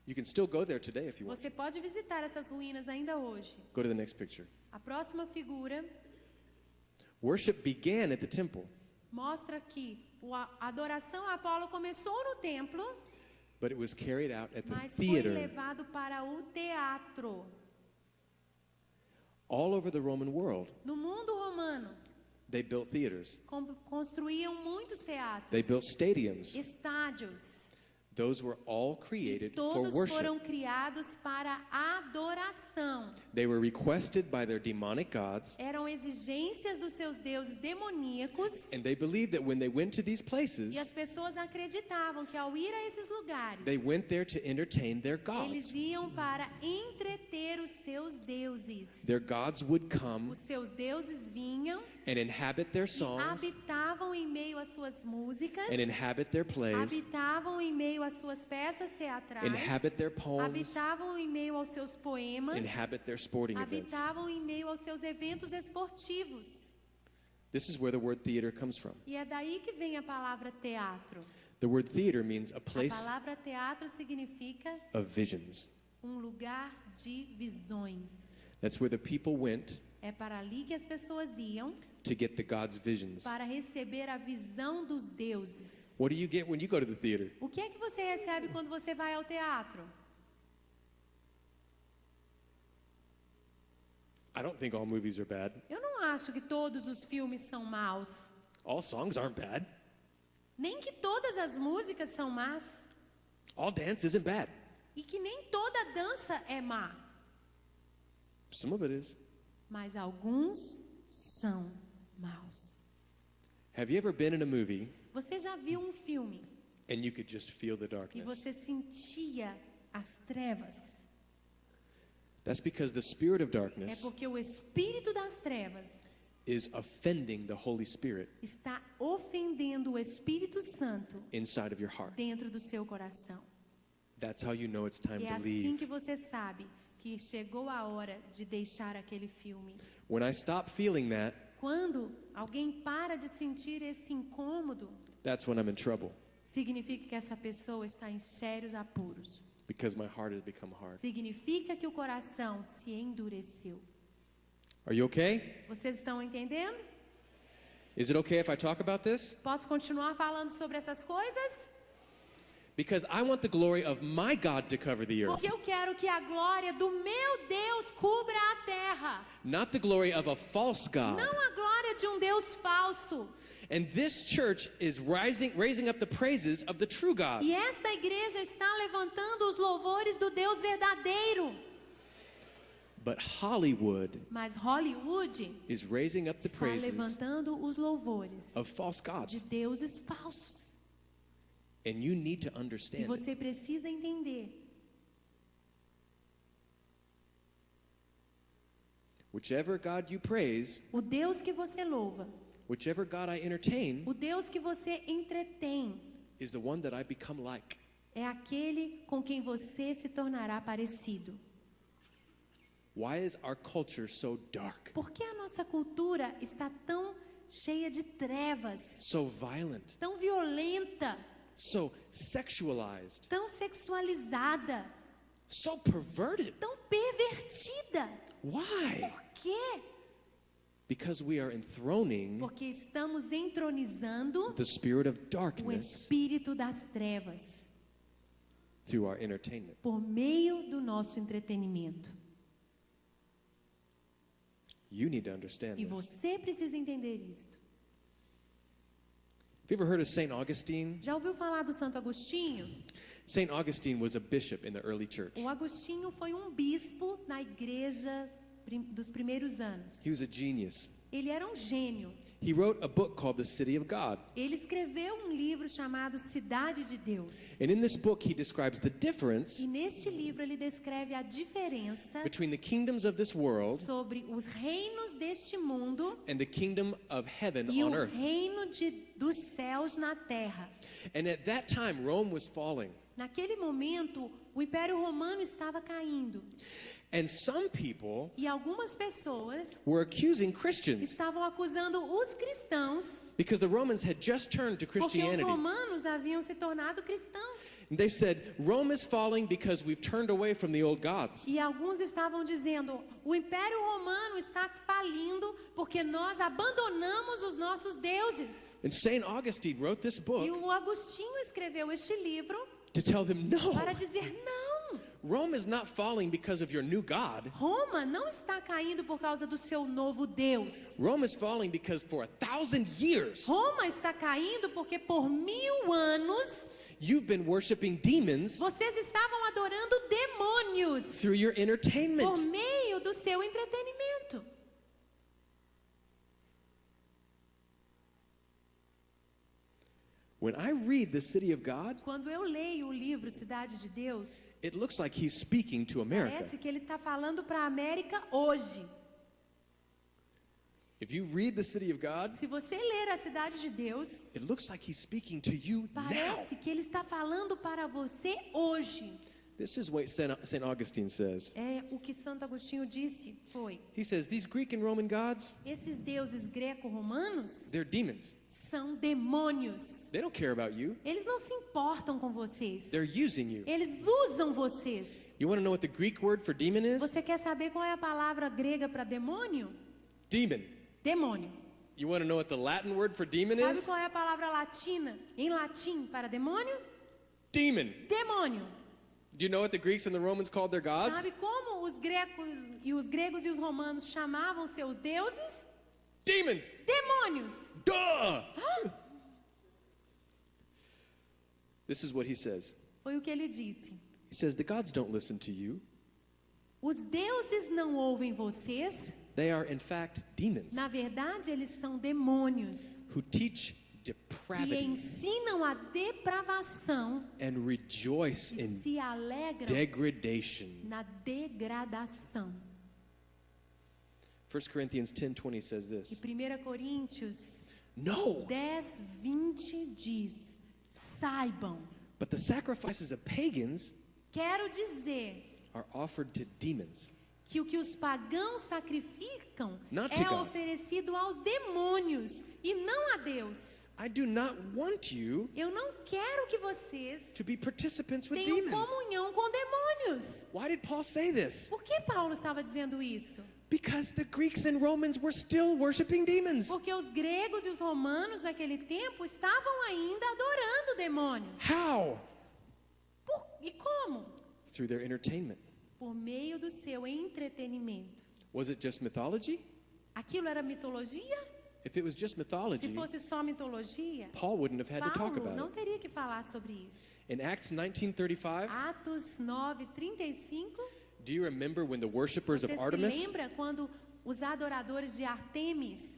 You can still go there today if you want. Você pode visitar essas ruínas ainda hoje. Go to the next picture. A próxima figura Worship began at the temple, mostra que a adoração a Apolo começou no templo, but it was carried out at the mas foi theater. levado para o teatro. All over the Roman world, No mundo romano, they built theaters. construíam muitos teatros, They built stadiums. estádios. Those were all created for Todos foram worship. criados para adoração. They were requested by their demonic gods, Eram exigências dos seus deuses demoníacos. and they believed that when they went to these E as places, pessoas acreditavam que ao ir a esses lugares, they went there to entertain their eles gods. iam para entreter os seus deuses. Their gods would come Os seus deuses vinham and inhabit their e songs habitavam em meio às suas músicas, and inhabit their plays, habitavam em meio às suas peças teatrais, inhabit their poems, habitavam em meio aos seus poemas, inhabit their sporting events. habitavam em meio aos seus eventos esportivos. This is where the word theater comes from. E é daí que vem a palavra teatro. The word theater means a A place palavra teatro significa of visions. lugar de visões. That's where the people went É para ali que as pessoas iam to get the God's visions. para receber a visão dos deuses. What do you get when you go to the theater? O que é que você recebe quando você vai ao teatro? I don't think all movies are bad. Eu não acho que todos os filmes são maus. All songs aren't bad. Nem que todas as músicas são más. All dance isn't bad. E que nem toda dança é má. Some of it is. Mas alguns são maus. Have you ever been in a movie Você já viu um filme and you could just feel the e darkness? você sentia as trevas? That's because the spirit of É darkness porque o espírito das trevas is offending the Holy Spirit está ofendendo o Espírito Santo inside of your heart. dentro do seu coração. That's how you know it's time E é to assim que leave. você sabe que chegou a hora de deixar aquele filme. When I stop feeling that, Quando alguém para de sentir esse incômodo, that's when I'm in trouble significa que essa pessoa está em sérios apuros. because my heart has become hard. Significa que o coração se endureceu. Are you okay? Vocês estão entendendo? Is it okay if I talk about this? Posso continuar falando sobre essas coisas? Because I want the glory of my God to cover the earth, Porque eu quero que a glória do meu Deus cubra a terra. not the glory of a false God. Não a glória de um Deus falso. And this church is raising up the praises of the true God. E esta igreja está levantando os louvores do Deus verdadeiro. But Hollywood Mas Hollywood is raising up the está praises levantando os louvores of false de gods. deuses falsos. And you need to E understand it. você precisa entender. Whichever God you praise, O Deus que você louva, whichever God I entertain, o Deus que você entretém, is the one that I become like. é aquele com quem você se tornará parecido. Why is our culture so dark, Por que a nossa cultura está tão cheia de trevas, so violent, tão violenta, so sexualized, tão sexualizada, so perverted? tão pervertida? Why? Por quê? Because we are enthroning Porque estamos entronizando the spirit of o darkness espírito das trevas through our entertainment. por meio do nosso entretenimento. You need to understand E this. você precisa entender isto. Have you ever heard of St. Augustine? Já ouviu falar do Santo Agostinho? St. Augustine was a bishop in the early church. O Agostinho foi um bispo na igreja dos primeiros anos. He was a genius. Ele era um gênio. He wrote a book called The City of God. Ele escreveu um livro chamado Cidade de Deus. And in this book, he describes the difference E neste livro ele descreve a diferença between the kingdoms of this world sobre os reinos deste mundo and the kingdom of heaven e o on earth. reino dos céus na terra. And at that time, Rome was falling. Naquele momento, o Império Romano estava caindo. And some people E algumas pessoas were accusing Christians estavam acusando os cristãos because the Romans had just turned to porque os Christianity. romanos haviam se tornado cristãos. And they said, Rome is falling because we've turned away from the old gods. E alguns estavam dizendo, o Império Romano está falindo porque nós abandonamos os nossos deuses. And St. Augustine wrote this E book o Agostinho escreveu este livro to tell them, para no, dizer, não, Rome is not falling because of your new God. Roma não está caindo por causa do seu novo Deus. Rome is falling because for 1,000 years, Roma está caindo porque por 1000 anos you've been worshiping demons vocês estavam adorando demônios through your por entertainment. meio do seu entretenimento. When I read the City of God, Quando eu leio o livro Cidade de Deus, it looks like he's speaking to America. parece que ele está falando para a América hoje. If you read the City of God, Se você ler a Cidade de Deus, it looks like he's speaking to you now. parece que ele está falando para você hoje. This is what St. Augustine says. É o que Santo Agostinho disse, foi: He says, these Greek and Roman gods, esses deuses greco-romanos they're demons. são demônios. They don't care about you. Eles não se importam com vocês. They're using you. Eles usam vocês. You want to know what the Greek word for demon is? Você quer saber qual é a palavra grega para demônio? Demon. Demônio. You want to know what the Latin word for demon Sabe is? qual é a palavra latina, em latim, para demônio? Demon. Demônio. Do you know what the Greeks and the Romans called their gods? Sabe como os gregos e os romanos chamavam seus deuses? Demons. Demônios. Duh! This is what he says. Foi o que ele disse. He says, the gods don't listen to you. Os deuses não ouvem vocês? They are, in fact, demons Na verdade, eles são demônios who teach que depravity ensinam a depravação and rejoice e in se alegram degradation. na degradação. 1 Corinthians 10:20 says E this. 1 Coríntios No, 10, 20 diz: saibam, but the sacrifices of pagans quero dizer are offered to demons. que o que os pagãos sacrificam Not to é God. oferecido aos demônios e não a Deus. I do not want you Eu não quero que vocês to be participants with tenham demons. comunhão com demônios. Why did Paul say this? Por que Paulo estava dizendo isso? Because the Greeks and Romans were still worshiping demons. Porque os gregos e os romanos naquele tempo estavam ainda adorando demônios. How? E como? Through their entertainment. Por meio do seu entretenimento. Was it just mythology? Aquilo era mitologia? If it was just Se mythology, fosse só mitologia, Paul wouldn't have had to talk Paulo about não it. teria que falar sobre isso. In Acts 19:35, Atos 9:35. do you remember when the worshippers of Você se Artemis, lembra quando os adoradores de Artemis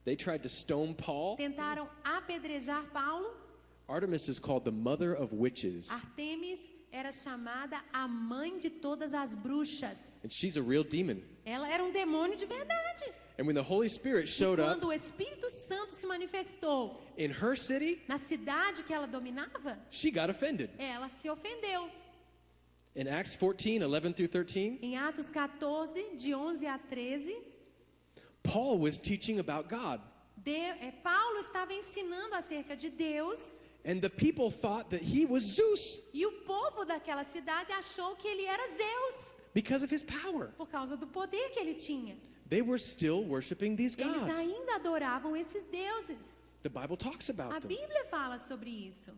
they tried to stone Paul? tentaram apedrejar Paulo? Artemis is called the mother of witches, Artemis era chamada a mãe de todas as bruxas. and she's a real demon. Ela era um demônio de verdade. And when the Holy Spirit E showed up quando o Espírito Santo se manifestou in her city, na cidade que ela dominava, she got offended. ela se ofendeu. In Acts 14:11 through 13, Em Atos 14, de 11 a 13, Paul was teaching about God, Paulo estava ensinando acerca de Deus and the people thought that he was Zeus e o povo daquela cidade achou que ele era Zeus because of his power. por causa do poder que ele tinha. They were still worshiping these Eles gods. ainda adoravam esses deuses. The Bible talks A about them. Bíblia fala sobre isso.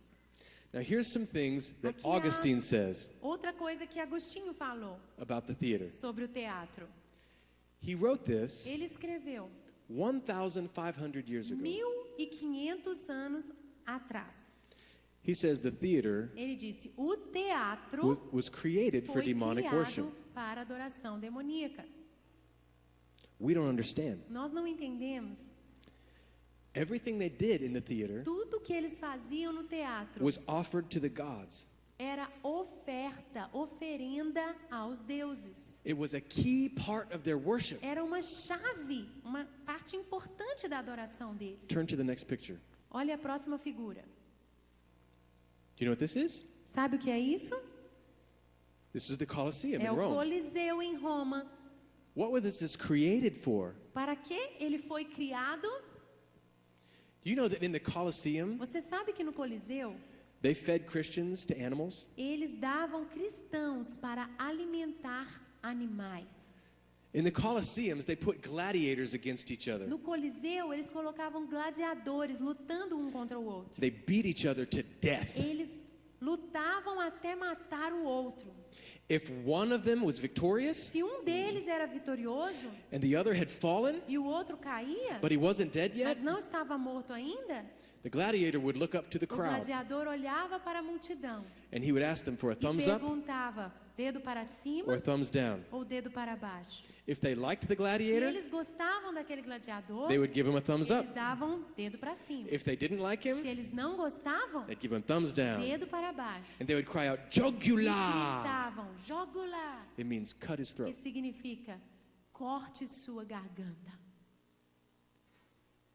Now, here's some things that Aqui há- Augustine says Outra coisa que Agostinho falou about the theater. sobre o teatro. He wrote this Ele escreveu 1,500 years ago. 1500 anos atrás. He says the theater Ele disse: o teatro was created for foi demonic worship. criado para adoração demoníaca. We don't understand. Nós não entendemos. Everything they did in the theater Tudo que eles faziam no teatro was offered to the gods. era oferta, oferenda aos deuses. It was a key part of their worship. Era uma chave, uma parte importante da adoração deles. Turn to the next picture. Olha a próxima figura. Do you know what this is? Sabe o que é isso? This is the Colosseum É in o Rome. Coliseu em Roma. What was this created for? Para que ele foi criado? Do you know that in the Colosseum, Você sabe que no Coliseu they fed Christians to animals? eles davam cristãos para alimentar animais. In the Colosseums, they put gladiators against each other. No Coliseu eles colocavam gladiadores lutando um contra o outro. They beat each other to death. Eles lutavam até matar o outro. If one of them was victorious Se um deles era vitorioso and the other had fallen, e o outro caía, but he wasn't dead yet, mas não estava morto ainda, the gladiator would look up to the o crowd gladiador olhava para a multidão and he would ask them for a e thumbs up perguntava: dedo para or cima thumbs down. ou dedo para baixo? If they liked the Se gladiator, eles gostavam daquele gladiador, they would give him a thumbs up. eles davam dedo para cima. If they didn't like Se him, eles não gostavam, they'd give him thumbs down. dedo para baixo. And they would cry out, E Jugular! gritavam: jugular, It means cut his que throat. significa corte sua garganta.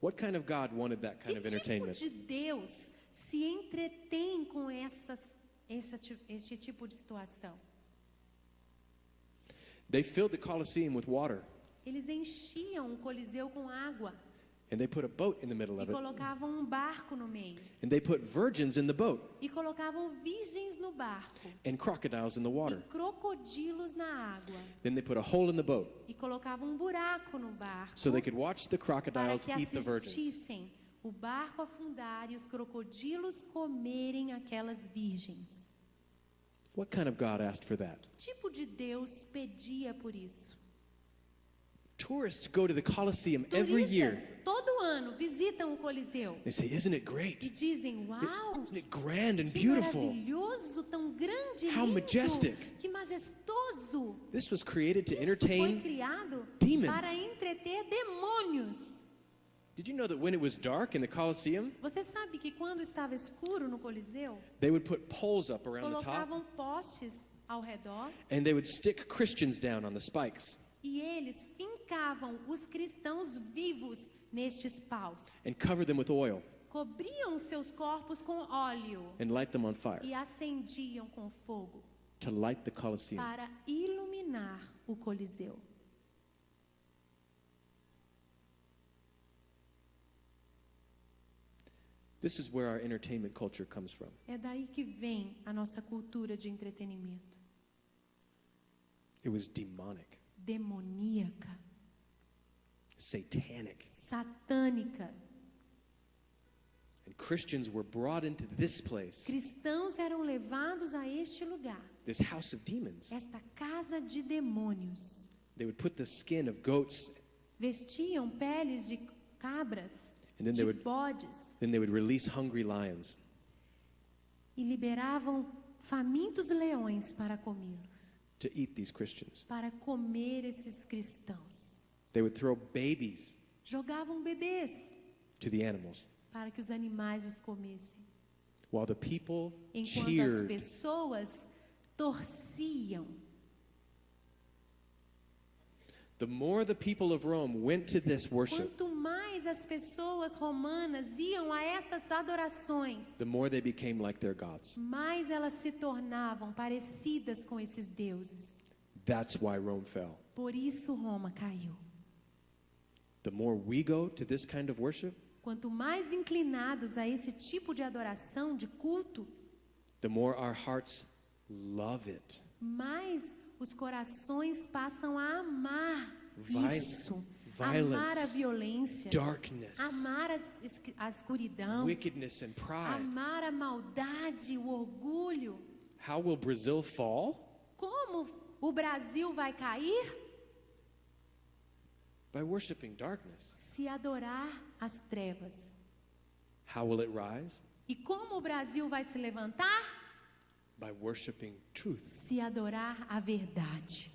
What kind of God wanted that kind Que of tipo entertainment? de Deus se entretém com este tipo de situação? They filled the Colosseum with water Eles enchiam o Coliseu com água and they put a boat in the middle e of it colocavam um barco no meio. and they put virgins in the boat E colocavam virgens no barco and crocodiles in the e water. crocodilos na água. Then they put a hole in the boat E colocavam um buraco no barco so they could watch the para crocodiles que eat the virgins. assistissem o barco afundar e os crocodilos comerem aquelas virgens. What kind of God asked for that? Que tipo de Deus pedia por isso? Tourists go to the Colosseum every year. Turistas, todo ano, visitam o Coliseu. They say, "Isn't it E great? dizem, uau, Isn't it grand and que beautiful?" maravilhoso, tão grande e How lindo. majestic. Que majestoso. This was created to Isso foi entertain criado demons. para entreter demônios. Did you know that when it was dark in the Colosseum, Você sabe que quando estava escuro no Coliseu, they would put poles up around the top colocavam postes ao redor and they would stick Christians down on the spikes e eles fincavam os cristãos vivos nestes paus. and cover them with oil Cobriam os seus corpos com óleo and light them on fire e acendiam com fogo to light the Colosseum. para iluminar o Coliseu. This is where our entertainment culture comes from. É daí que vem a nossa cultura de entretenimento. It was demonic, Demoníaca, satanic. satânica. And Christians were brought into this place, Cristãos eram levados a este lugar, this house of demons. esta casa de demônios. They would put the skin of goats Vestiam peles de cabras, and then de they would release hungry lions. e liberavam famintos leões para comê-los, To eat these Christians. para comer esses cristãos. They would throw babies Jogavam bebês to the animals para que os animais os comessem, while the people enquanto as cheered. pessoas torciam. The more the people of Rome went to this worship, Quanto mais as pessoas romanas iam a estas adorações, the more they became like their gods. mais elas se tornavam parecidas com esses deuses. That's why Rome fell. Por isso Roma caiu. The more we go to this kind of worship, Quanto mais inclinados a esse tipo de adoração, de culto, the more our hearts love it. mais os corações passam a amar isso. Violence, Amar a violência, darkness, amar a escuridão, wickedness, and pride. amar a maldade, o orgulho. How will Brazil fall? Como o Brasil vai cair? By worshiping darkness. Se adorar as trevas. How will it rise? E como o Brasil vai se levantar? By worshiping truth. Se adorar a verdade.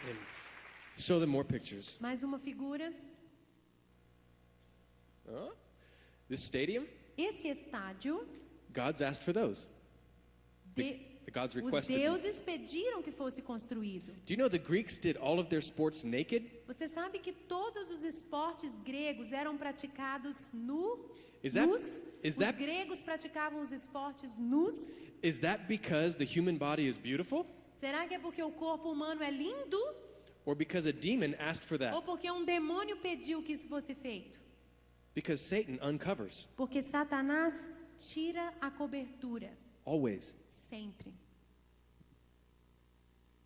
And show them more pictures. Mais uma figura. This stadium, Esse estádio, God's asked for those. de, The gods os requested them. deuses pediram que fosse construído. Do you know the Greeks did all of their sports naked? Você sabe que todos os esportes gregos eram praticados nus? Is that- Os gregos praticavam os esportes nus? Is that because the human body is beautiful? Será que é porque o corpo humano é lindo? Or because a demon asked for that? Ou porque um demônio pediu que isso fosse feito? Because Satan uncovers, Porque Satanás tira a cobertura, always. sempre.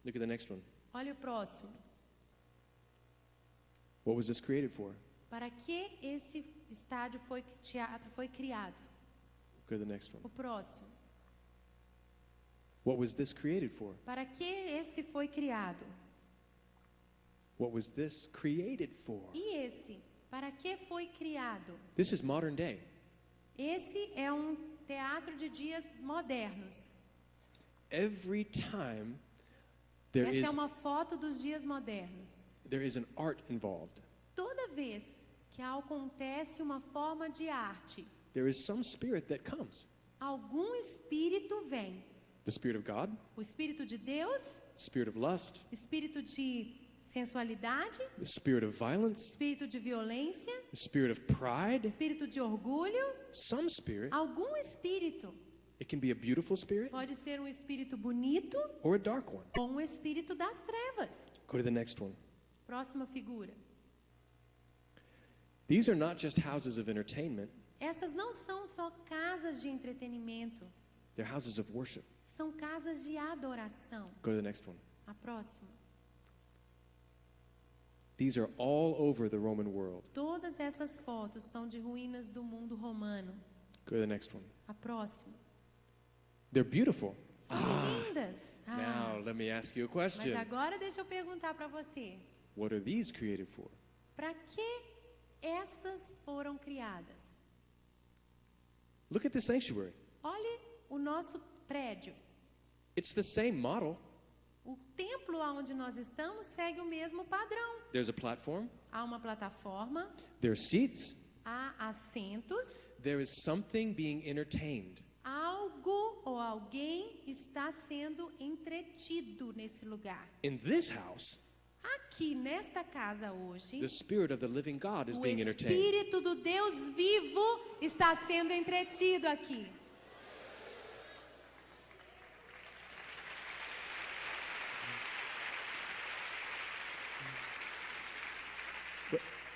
Look at the next one. Olha o próximo. What was this created for? Para que esse teatro foi criado? Go to the next one. O próximo. What was this created for? Para que esse foi criado? What was this created for? E esse? Para que foi criado? This is modern day. Esse é um teatro de dias modernos. Every time there Essa é is uma foto dos dias modernos. an art involved, Toda vez que acontece uma forma de arte, there is some spirit that comes. algum espírito vem. The spirit of God, O espírito de Deus, spirit of lust, espírito de sensualidade, the spirit of violence, espírito de violência, the spirit of pride, espírito de orgulho, some spirit. algum espírito. It can be a beautiful spirit Pode ser um espírito bonito or a dark one. ou um espírito das trevas. Go to the next one. Próxima figura. These are not just houses of entertainment, Essas não são só casas de entretenimento, they're houses of worship. são casas de adoração. Go to the next one. A próxima. These are all over the Roman world. Todas essas fotos são de ruínas do mundo romano. Go to the next one. A próxima. They're beautiful. São lindas. Now, let me ask you a Mas question. agora deixa eu perguntar para você. What are these created for? Para que essas foram criadas? Look at the sanctuary. Olhe o nosso prédio. It's the same model. O templo onde nós estamos segue o mesmo padrão. There's a platform. Há uma plataforma, There are seats. há assentos, There is something being entertained. algo ou alguém está sendo entretido nesse lugar. In this house, Aqui nesta casa hoje, the Spirit of the living God is o being entertained. Espírito do Deus vivo está sendo entretido aqui.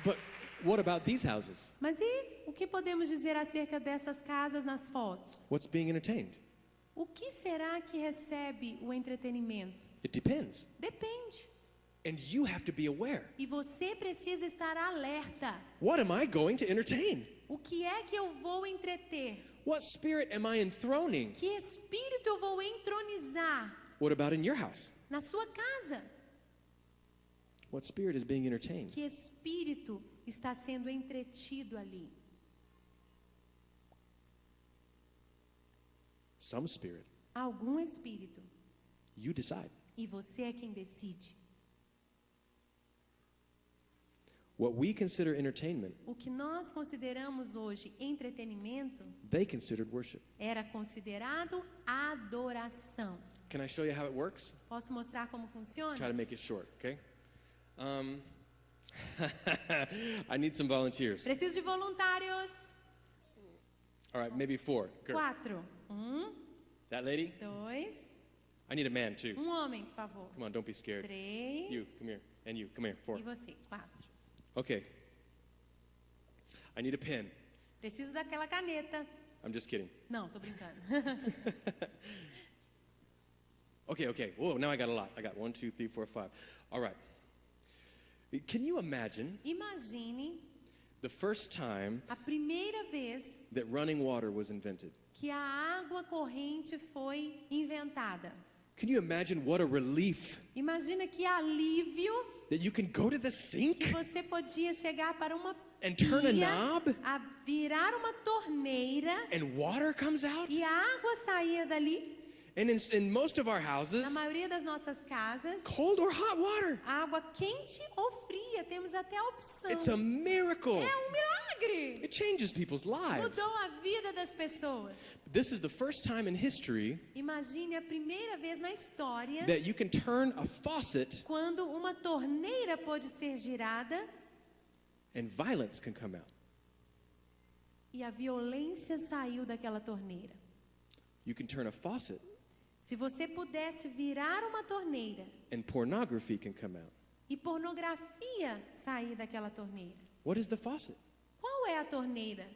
But what about these houses? Mas e o que podemos dizer acerca dessas casas nas fotos? What's being entertained? O que será que recebe o entretenimento? It depends. Depende. And you have to be aware. E você precisa estar alerta. What am I going to entertain? O que é que eu vou entreter? What spirit am I enthroning? Que espírito eu vou entronizar What about in your house? na sua casa? What spirit is being entertained? Que espírito está sendo entretido ali? Some spirit. Algum espírito. You decide. E você é quem decide. What we consider entertainment, O que nós consideramos hoje entretenimento they considered worship. era considerado adoração. Can I show you how it works? Posso mostrar como funciona? Try to make it short, okay? I need some volunteers. Preciso de voluntários. All right, maybe 4. Good. 4. That lady? 2. I need a man too. Homem, por favor. Come on, don't be scared. 3. You, come here. And you, come here. 4. E você? 4. Okay. I need a pen. Preciso daquela caneta. I'm just kidding. Não, tô brincando. Okay. Whoa, now I got a lot. I got 1, 2, 3, 4, 5. All right. Can you imagine Imagine the first time a primeira vez that running water was invented? que a água corrente foi inventada. Can you imagine what a relief Imagina que alívio that you can go to the sink que você podia chegar para uma and turn a pia, knob a virar uma torneira and water comes out? e a água saía dali. And in most of our Na houses, maioria das nossas casas, cold or hot water. água quente ou fria, temos até a opção. It's a miracle. É um milagre. It changes people's lives. Mudou a vida das pessoas. This is the first time in history Imagine a primeira vez na história that you can turn a faucet quando uma torneira pode ser girada and violence can come out. e a violência saiu daquela torneira. You can turn a faucet Se você pudesse virar uma torneira and pornography can come out. e pornografia sair daquela torneira. What is the faucet? Qual é a torneira?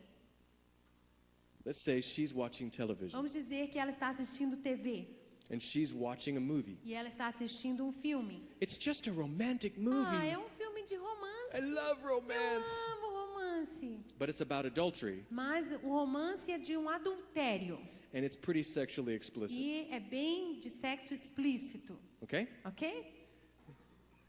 Let's say she's watching television Vamos dizer que ela está assistindo TV and she's watching a movie. e ela está assistindo um filme. It's just a romantic Ah, movie. é um filme de romance. I love romance. Eu amo romance. But it's about adultery Mas o romance é de um adultério and it's pretty sexually explicit. e é bem de sexo explícito, Okay? ok?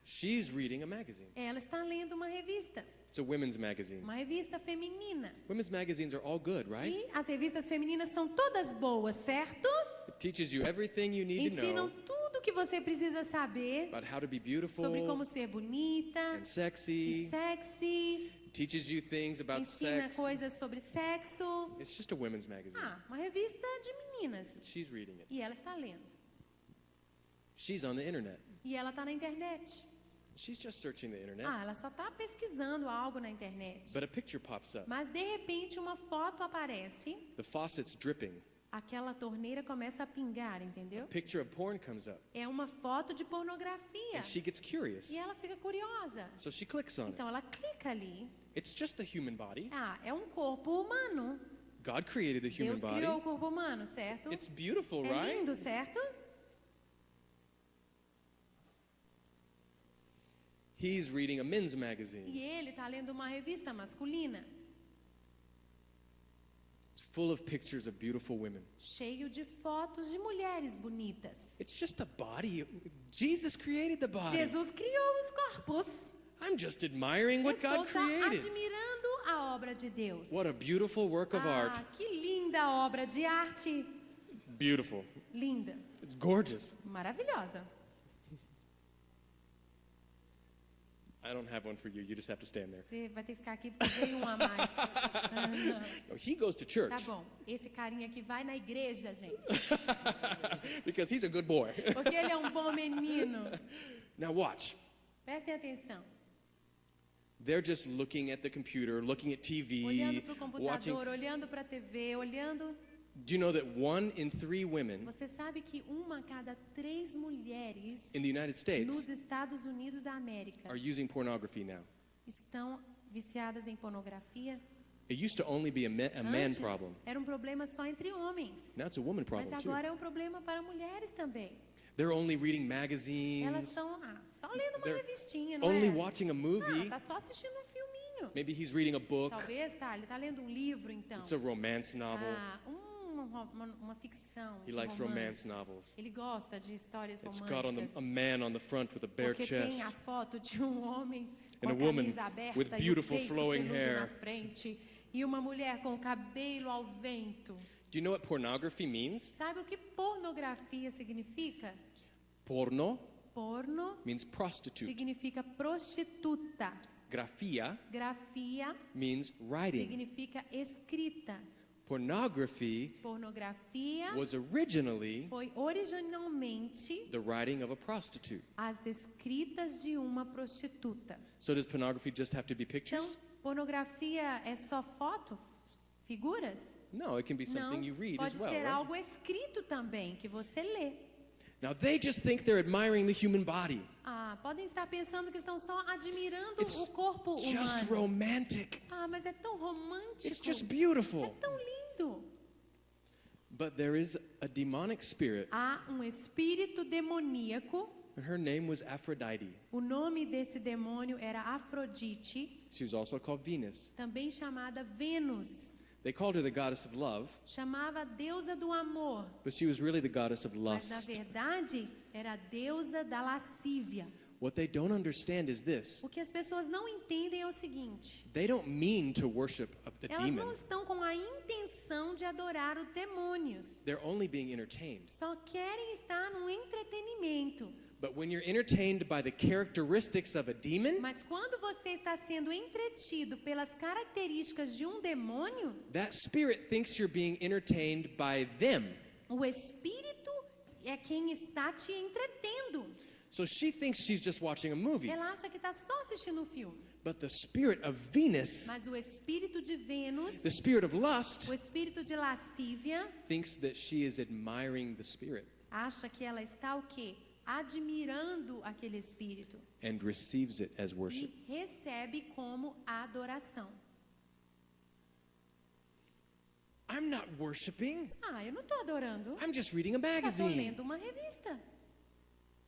She's reading a magazine. Ela está lendo uma revista, It's a women's magazine. uma revista feminina. Women's magazines are all good, right? E as revistas femininas são todas boas, certo? It teaches you everything you need to Ensinam know tudo o que você precisa saber about how to be beautiful sobre como ser bonita and e sexy. sexy. It teaches you things about Ensina sex. coisas sobre sexo. It's just a women's magazine. Ah, uma revista de meninas. She's reading it. E ela está lendo. She's on the internet. E ela está na internet. She's just searching the internet. Ah, ela só está pesquisando algo na internet. But a picture pops up. Mas de repente uma foto aparece, The faucet's dripping. aquela torneira começa a pingar, entendeu? A picture of porn comes up. É uma foto de pornografia. And she gets curious. E ela fica curiosa. So she clicks on it. Então ela clica ali. It's just the human body. Ah, é um corpo humano. God created the human Deus criou o body. corpo humano, certo? It's beautiful, É right? lindo, certo? He's reading a men's magazine. E ele está lendo uma revista masculina. It's full of pictures of beautiful women. cheio de fotos de mulheres bonitas. It's just the body. Jesus created the body. Jesus criou os corpos. I'm just admiring Eu what estou God só created. admirando a obra de Deus. What a beautiful work of art. Que linda obra de arte. Beautiful. Linda. It's gorgeous. Maravilhosa. I don't have one for you. You just have to stand there. Você vai ter que ficar aqui porque veio um a mais. No, he goes to Tá church bom. Esse carinha aqui vai na igreja, gente. because he's a good boy. Porque ele é um bom menino. Now watch. Prestem atenção. They're just looking at the computer, looking at TV, Olhando para o watching. computador, olhando para a TV, olhando. Do you know that 1 in 3 women Você sabe que uma a cada 3 mulheres in the United States nos Estados Unidos da América are using pornography now? estão viciadas em pornografia? It used to only be a man Antes, problem. era um problema só entre homens. Now it's a woman Mas problem too. agora é um problema para mulheres também. They're only reading Elas magazines, estão só lendo uma They're revistinha, não only é? watching a movie. Tá só assistindo um filminho. Maybe he's reading a book. Talvez, ele tá lendo um livro, então. It's a romance novel. Uma ficção He de likes romance. romance novels. Ele gosta de histórias It's got românticas. a man on the front with a bare Porque tem chest. a foto de um homem com And a a woman camisa aberta with e o beautiful peito flowing peludo hair. na frente. E uma mulher com o cabelo ao vento. Do you know what pornography means? Sabe o que pornografia significa? Porno Porno means prostitute. significa prostituta. Grafia Grafia means writing. significa escrita. Pornography Pornografia was originally foi originalmente the writing of a prostitute. as escritas de uma prostituta. So does pornography just have to be Então, pictures? pornografia é só foto, figuras? No, it can be something Não, you read pode as well, ser right? algo escrito também, que você lê. Now they just think they're admiring the human body. Podem estar pensando que estão só admirando It's o corpo just humano. romantic. Mas é tão romântico. It's just É beautiful. tão lindo. But there is a demonic spirit, Há um espírito demoníaco. and her name was Aphrodite. O nome desse demônio era Afrodite, She was also called Venus. também chamada Vênus. They called her the goddess of love, Chamava a deusa do amor. but she was really the goddess of Mas, na lust. verdade, era a deusa da lascívia. What they don't understand is this. O que as pessoas não entendem é o seguinte: They don't mean to worship a elas não demon. estão com a intenção de adorar os demônios. They're only being entertained. Só querem estar no entretenimento. But when you're entertained by the characteristics of a demon, Mas quando você está sendo entretido pelas características de um demônio, that spirit thinks you're being entertained by them. o espírito é quem está te entretendo. So she thinks she's just watching a movie. Ela acha que está só assistindo um filme. But the spirit of Venus, Mas o espírito de Vênus, the spirit of lust, o espírito de lascívia, thinks that she is admiring the spirit acha que ela está o quê? Admirando aquele espírito. and receives it as worship. E recebe como adoração. I'm not worshiping. Eu não estou adorando. I'm just reading a Só estou magazine. lendo uma revista.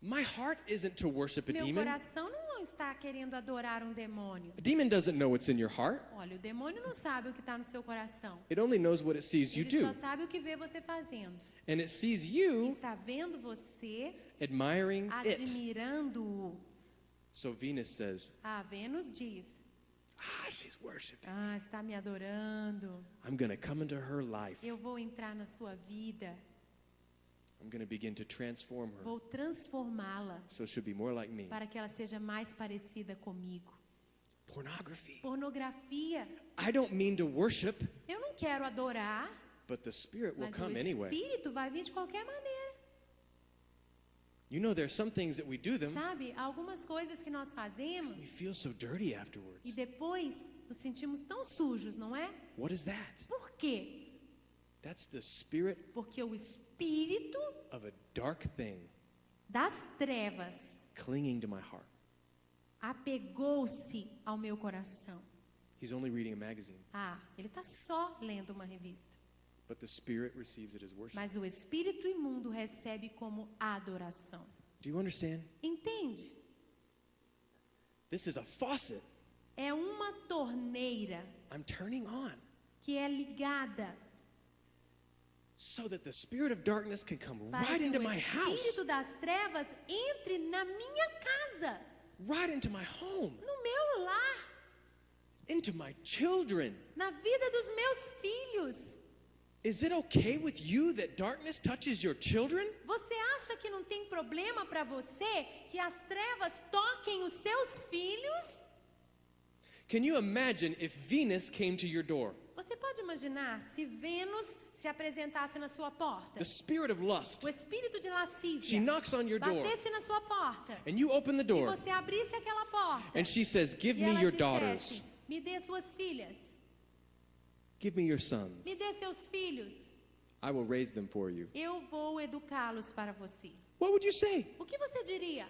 My heart isn't to worship a Meu demon. coração não está querendo adorar um demônio. A demon doesn't know what's in your heart. Olha, o demônio não sabe o que está no seu coração. It only knows what it sees you Ele só do. sabe o que vê você fazendo. And it sees you Está vendo você admiring it. admirando-o. So Venus says, A Vênus diz: she's worshiping. está me adorando. I'm going to come into her life. Eu vou entrar na sua vida. I'm going to begin to transform her Vou transformá-la so she'll be more like me. para que ela seja mais parecida comigo. Pornography. Pornografia. I don't mean to worship, Eu não quero adorar, but the spirit will mas o come anyway. espírito vai vir de qualquer maneira. You know, there's some things that we do them, Sabe, algumas coisas que nós we fazemos feel so dirty e afterwards. depois nos sentimos tão sujos, não é? What is that? Por quê? That's the spirit Porque o espírito of a dark thing das trevas clinging to my heart. apegou-se ao meu coração. He's only reading a magazine, Ele está só lendo uma revista. but the spirit receives it as worship. Mas o espírito imundo recebe como adoração. Do you understand? Entende? This is a faucet É uma torneira I'm turning on. que é ligada. so that the spirit of darkness can come para right que into o my house, espírito das trevas entre na minha casa, right into my home, no meu lar, into my children. na vida dos meus filhos. Is it okay with you that darkness touches your children? Você acha que não tem problema para você que as trevas toquem os seus filhos? Can you imagine if Venus came to your door? Você pode imaginar se Vênus se apresentasse na sua porta? The spirit of lust. O espírito de She lascívia knocks on your door, batesse na sua porta and you open the e door, você abrisse aquela porta and she says, "Give e me ela your dissesse, daughters. me dê suas filhas, Give me your sons. me dê seus filhos, I will raise them for you." eu vou educá-los para você. What would you say? O que você diria?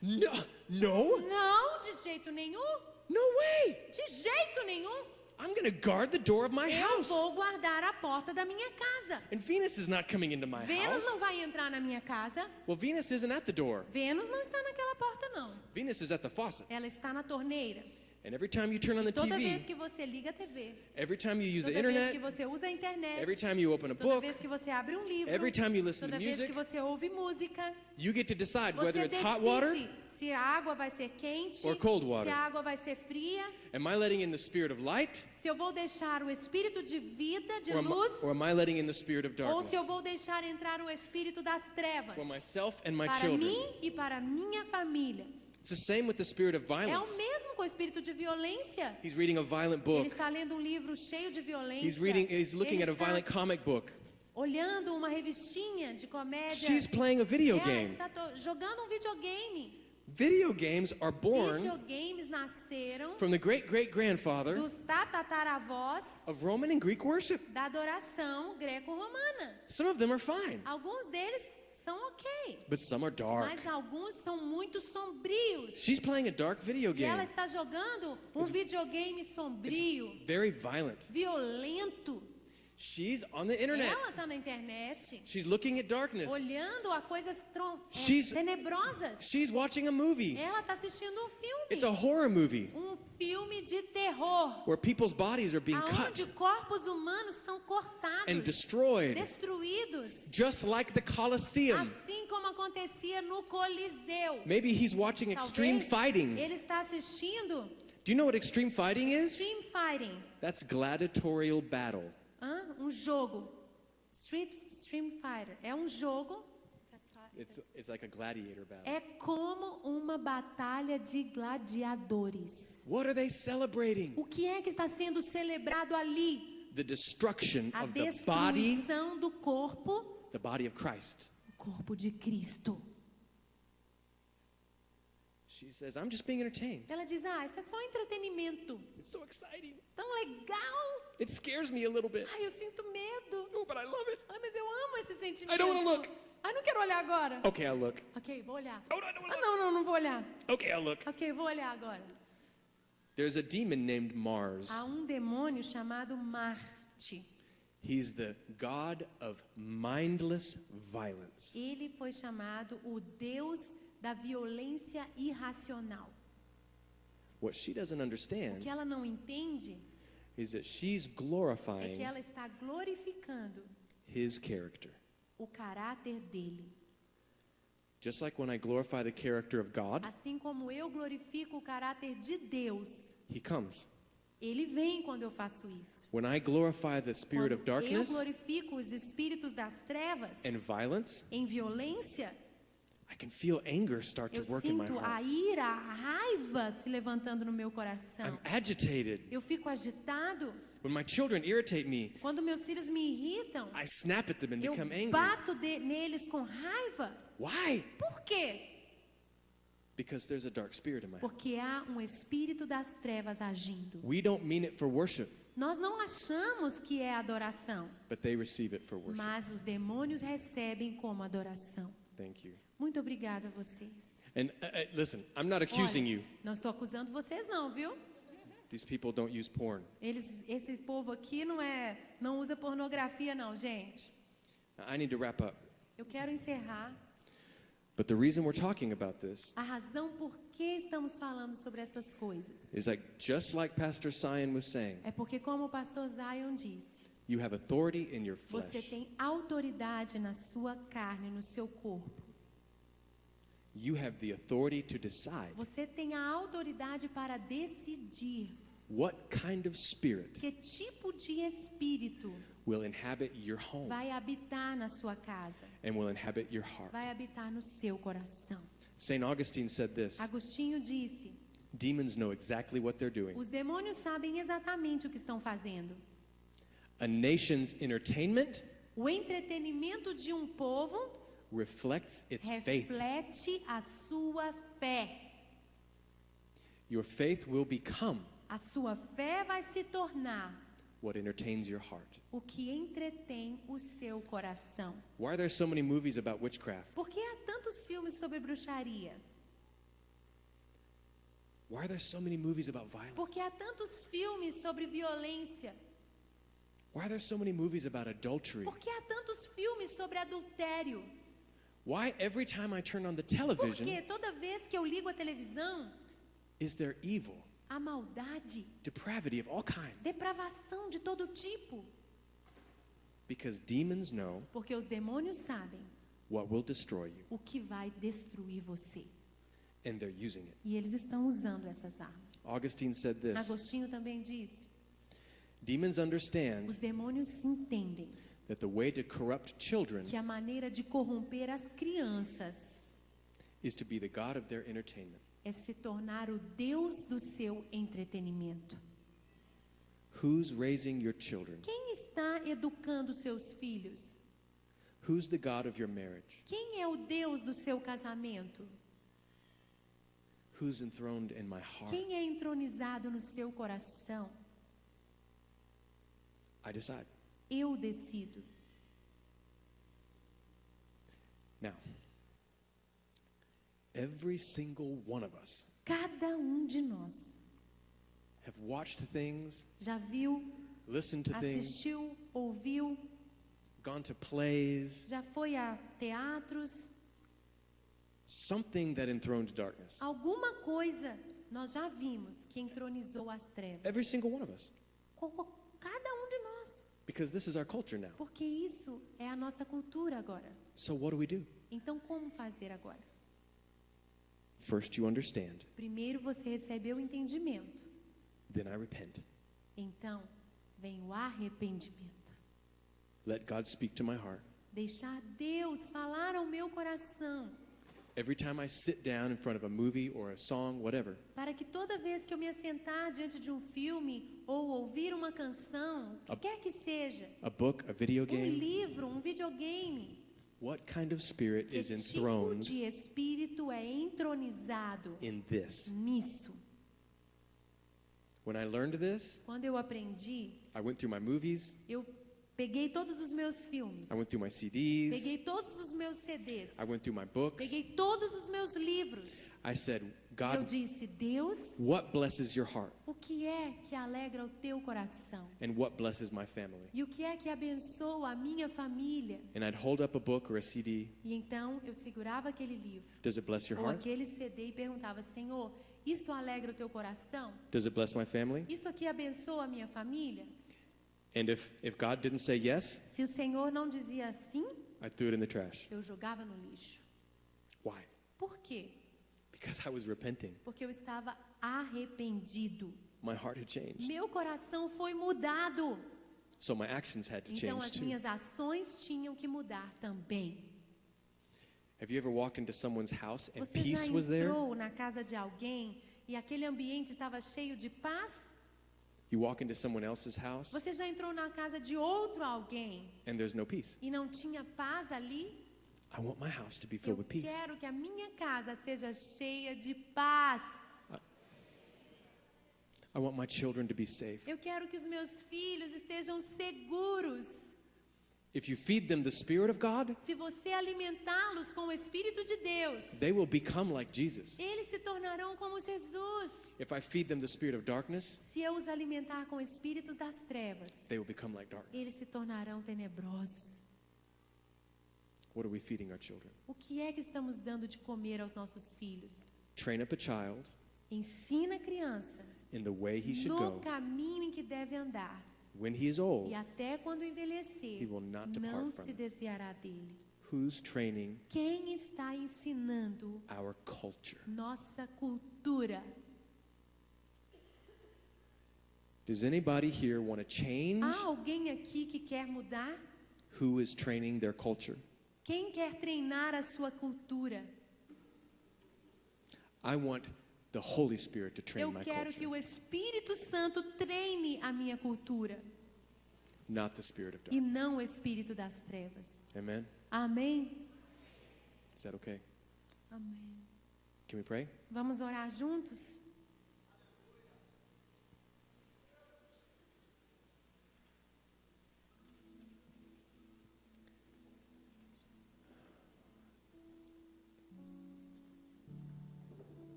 No, no, Não, de jeito nenhum, no way. de jeito nenhum. I'm going to guard the door of my Eu house. vou guardar a porta da minha casa. And Venus is not coming into my Vênus não house. vai entrar na minha casa. Well, Venus isn't at the door. Vênus não está naquela porta, não. Venus is at the faucet. Ela está na torneira. And every time you turn on the Toda vez TV, que você liga a TV, every time you use the toda vez que internet, você usa a internet, every time you open a toda book, vez que você abre um livro, every time you listen toda to vez music, que você ouve música, you get to decide você whether it's hot water. decide se a água vai ser quente, Or cold water. se a água vai ser fria, Am I letting in the spirit of light, se eu vou deixar o espírito de vida, de or luz, am I letting in the spirit of ou se eu darkness? vou deixar entrar o espírito das trevas For myself and my para children. mim e para minha família. It's the same with the spirit of É o violence. mesmo com o espírito de violência. He's reading a violent Ele book. está lendo um livro cheio de violência. He's looking Ele at a está violent comic book. olhando uma revistinha de comédia. She's playing a video Ela game. está jogando um videogame. Video games are born Videogames nasceram from the great-great-grandfather dos tataravós of Roman and Greek worship. da adoração greco-romana. Some of them are fine, Alguns deles são ok, but some are dark. mas alguns são muito sombrios. She's playing a dark video E ela game. está jogando um videogame sombrio, Very violent. violento. She's on the internet. Ela está na internet, She's looking at darkness. olhando a coisas She's- tenebrosas. She's watching a movie. Ela está assistindo um It's a filme, horror movie um filme de terror, where people's bodies are being aonde cut corpos humanos são and cortados, destroyed, destruídos, just like the Colosseum. assim como acontecia no Coliseu. Maybe he's watching extreme Talvez fighting. ele está assistindo Do you know what extreme fighting is? Extreme Fighting, That's gladiatorial battle. um jogo. Stream Fighter é um jogo. It's like a gladiator battle. É como uma batalha de gladiadores. What are they celebrating? O que é que está sendo celebrado ali? The destruction A of the body, destruição do corpo, the body of Christ. o corpo de Cristo. She says, I'm just being entertained. Ela diz: isso é só entretenimento. It's so exciting. Tão legal. It scares me a little bit. Ai, eu sinto medo. Oh, but I love it. Ai, mas eu amo esse sentimento. I don't wanna look. Ai, não quero olhar agora. Okay, I'll look. Ok, vou olhar. Oh, no, I don't wanna Não vou olhar. look. Okay, I'll look. Ok, vou olhar agora. There's a demon named Mars. Há um demônio chamado Marte. He's the god of mindless violence. Ele foi chamado o Deus da violência irracional. What she doesn't O understand que ela não entende is that she's é que glorifying ela está glorificando his character. o caráter dele. Just like when I glorify the character of God, Assim como eu glorifico o caráter de Deus, he comes. ele vem quando eu faço isso. When I glorify the spirit of Quando eu darkness glorifico os espíritos das trevas and violence, em violência, I can feel anger start eu to work in my sinto a heart. ira, a raiva se levantando no meu coração. I'm agitated. Eu fico agitado. When my children irritate me, Quando meus filhos me irritam, I snap at them and eu become angry. bato neles com raiva. Why? Por quê? Because there's a dark spirit in my heart. Porque há um espírito das trevas agindo. We don't mean it for worship, Nós não achamos que é adoração, but they receive it for worship. mas os demônios recebem como adoração. Thank you. Muito obrigada a vocês. And listen, I'm not accusing you. Não estou acusando vocês não, viu? These people don't use porn. Esse povo aqui não usa pornografia não, gente. I need to wrap up. Eu quero encerrar. But the reason we're talking about this A razão por que estamos falando sobre essas coisas is just like Pastor Sion was saying, é porque, como o pastor Zion disse, You have authority in your Você flesh. tem autoridade na sua carne, no seu corpo. You have the authority to decide Você tem a autoridade para decidir what kind of spirit que tipo de espírito will inhabit your home vai habitar na sua casa, and will inhabit your heart. vai habitar no seu coração. St. Augustine said this, Agostinho disse: demons know exactly what they're doing. os demônios sabem exatamente o que estão fazendo. A nation's entertainment O entretenimento de um povo reflects its faith. reflete a sua fé. Your faith will become A sua fé vai se tornar what entertains your heart. o que entretém o seu coração. Why are there so many movies about witchcraft? Por que há tantos filmes sobre bruxaria? Why are there so many movies about violence? Por que há tantos filmes sobre violência? Why are there so many movies about adultery? Por que há tantos filmes sobre adultério? Why every time I turn on the Porque television toda vez que eu ligo a televisão, is there evil, há maldade, depravity of all kinds? depravação de todo tipo. Because demons know Porque os demônios sabem what will destroy you, o que vai destruir você. and they're using it. E eles estão usando essas armas. Augustine said this, Agostinho também disse: demons understand os demônios entendem that the way to corrupt children que a maneira de corromper as crianças is to be the God of their entertainment. é se tornar o Deus do seu entretenimento. Who's raising your children? Quem está educando seus filhos? Who's the God of your marriage? Quem é o Deus do seu casamento? Who's enthroned in my heart? Quem é entronizado no seu coração? I decide. Eu decido. Now, every single one of us Cada de nós have watched things, já viu, listened to things, assistiu, ouviu, gone to plays, já foi a teatros, something that enthroned darkness. alguma coisa nós já vimos que entronizou as trevas. Every single one of us. Cada de nós. Because this is our culture now. Porque isso é a nossa cultura agora. So what do? Então, como fazer agora? First you understand, Primeiro você recebeu o entendimento. then I repent. Então, vem o arrependimento. Let God speak to my heart. Deixar Deus falar ao meu coração. Every time I sit down in front of a movie or a song, whatever, Para que toda vez que eu me assentar diante de um filme ou ouvir uma canção, o que quer que seja, a book, a video um game, livro, um videogame, what kind of spirit que is tipo enthroned de espírito é entronizado in this? nisso? When I learned this, Quando eu aprendi, I went through my movies, eu peguei todos os meus filmes, I went through my CDs, peguei todos os meus CDs, I went through my books. peguei todos os meus livros. I said, Eu God, disse, Deus, what blesses your heart? o que é que alegra o teu coração? And what blesses my family? E o que é que abençoa a minha família? And I'd hold up a book or a CD. E então eu segurava aquele livro Does it bless your ou heart? aquele CD e perguntava, Senhor, isto alegra o teu coração? Does it bless my family? Isso aqui abençoa a minha família? And if God didn't say yes, Se o Senhor não dizia assim, I threw it in the trash. eu jogava no lixo. Why? Por quê? Because I was repenting. Porque eu estava arrependido. My heart had changed. Meu coração foi mudado. So my actions had to Então change as too. minhas ações tinham que mudar também. Have you ever walked into someone's house and Você já peace was there? entrou na casa de alguém e aquele ambiente estava cheio de paz? You walk into someone else's house Você já entrou na casa de outro alguém and there's no peace. e não tinha paz ali? I want my house to be Eu filled with peace. quero que a minha casa seja cheia de paz. I want my children to be safe. Eu quero que os meus filhos estejam seguros. If you feed them the Spirit of God, Se você alimentá-los com o Espírito de Deus, they will become like Jesus. eles se tornarão como Jesus. If I feed them the spirit of darkness, Se eu os alimentar com espíritos das trevas, they will become like darkness. eles se tornarão tenebrosos. What are we feeding our children? O que é que estamos dando de comer aos nossos filhos? Train up a child Ensina a criança in the way he should no go, caminho em que deve andar. When he is old, E até quando envelhecer, he will not depart não from se it. desviará dele. Who's training Quem está ensinando our culture? nossa cultura? Does anybody here want to change Há alguém aqui que quer mudar? who is training their culture? Quem quer treinar a sua cultura? I want the Holy Spirit to train Eu my quero que culture, o Espírito Santo treine a minha cultura not the spirit of e darkness. não o espírito das trevas. Amen? Amém? Is that okay? Amém. Can we pray? Vamos orar juntos?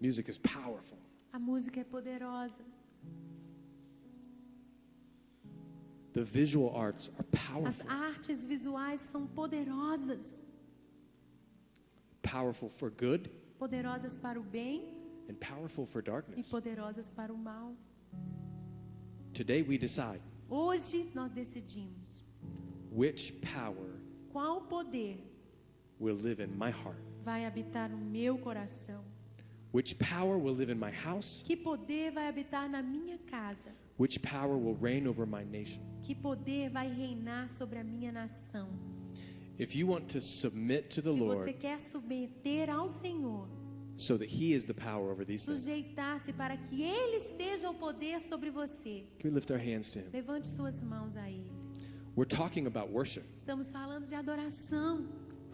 Music is powerful. A música é poderosa. The visual arts are As powerful. artes visuais são poderosas. Powerful for good Poderosas para o bem and powerful for e darkness. poderosas para o mal. Today we decide Hoje nós decidimos which power qual poder will live in my heart. vai habitar no meu coração. Which power will live in my house? Que poder vai habitar na minha casa? Which power will reign over my nation? Que poder vai reinar sobre a minha nação? If you want to submit to the Se você Lord quer submeter ao Senhor, so that He is the power over these things, sujeitar-se para que Ele seja o poder sobre você, can we lift our hands to Him? levante suas mãos a Ele. We're talking about worship. Estamos falando de adoração.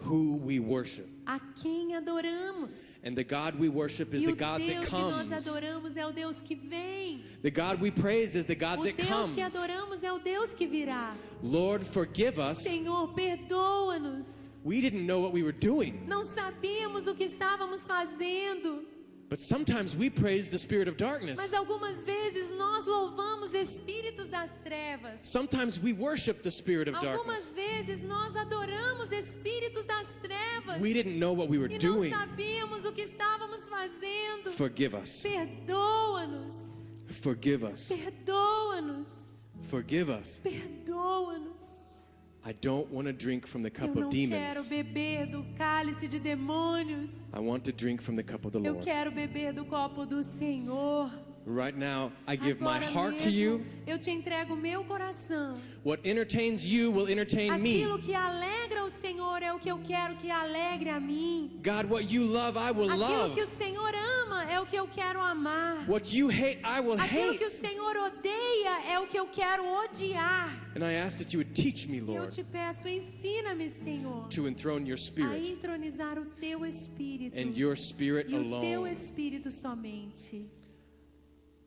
Who we worship. A quem adoramos? And the God we worship is E the o God that Deus que nós comes. adoramos é o Deus que vem. The God we praise is the God O that Deus comes. que adoramos é o Deus que virá. Lord, forgive us. Senhor, perdoa-nos. We didn't know what we were doing. Não sabíamos o que estávamos fazendo. But sometimes we praise the spirit of darkness. Mas algumas vezes nós louvamos espíritos das trevas. Sometimes we worship the spirit of darkness. Algumas vezes nós adoramos espíritos das trevas. We didn't know what we were E não doing. sabíamos o que estávamos fazendo. Forgive us. Perdoa-nos. Forgive us. Perdoa-nos. Forgive us. Perdoa-nos. I don't want to drink from the Eu cup não of quero demons. beber do cálice de demônios. I want to drink from the cup of the Eu Lord. quero beber do copo do Senhor. Right now, I give my Agora heart to mesmo, you. eu te entrego o meu coração. What entertains you will entertain me. Aquilo que alegra o Senhor é o que eu quero que alegre a mim. God, what you love, I will Aquilo love. que o Senhor ama é o que eu quero amar. What you hate, I will Aquilo hate. que o Senhor odeia é o que eu quero odiar. And I ask that you would teach me, E eu Lord, te peço, ensina-me, Senhor, to enthrone your a spirit entronizar o teu espírito and your spirit e o teu alone. espírito somente.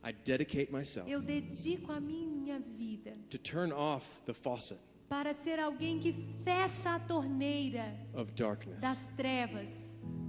I dedicate myself Eu dedico a minha vida to turn off the faucet para ser alguém que fecha a torneira of darkness das trevas,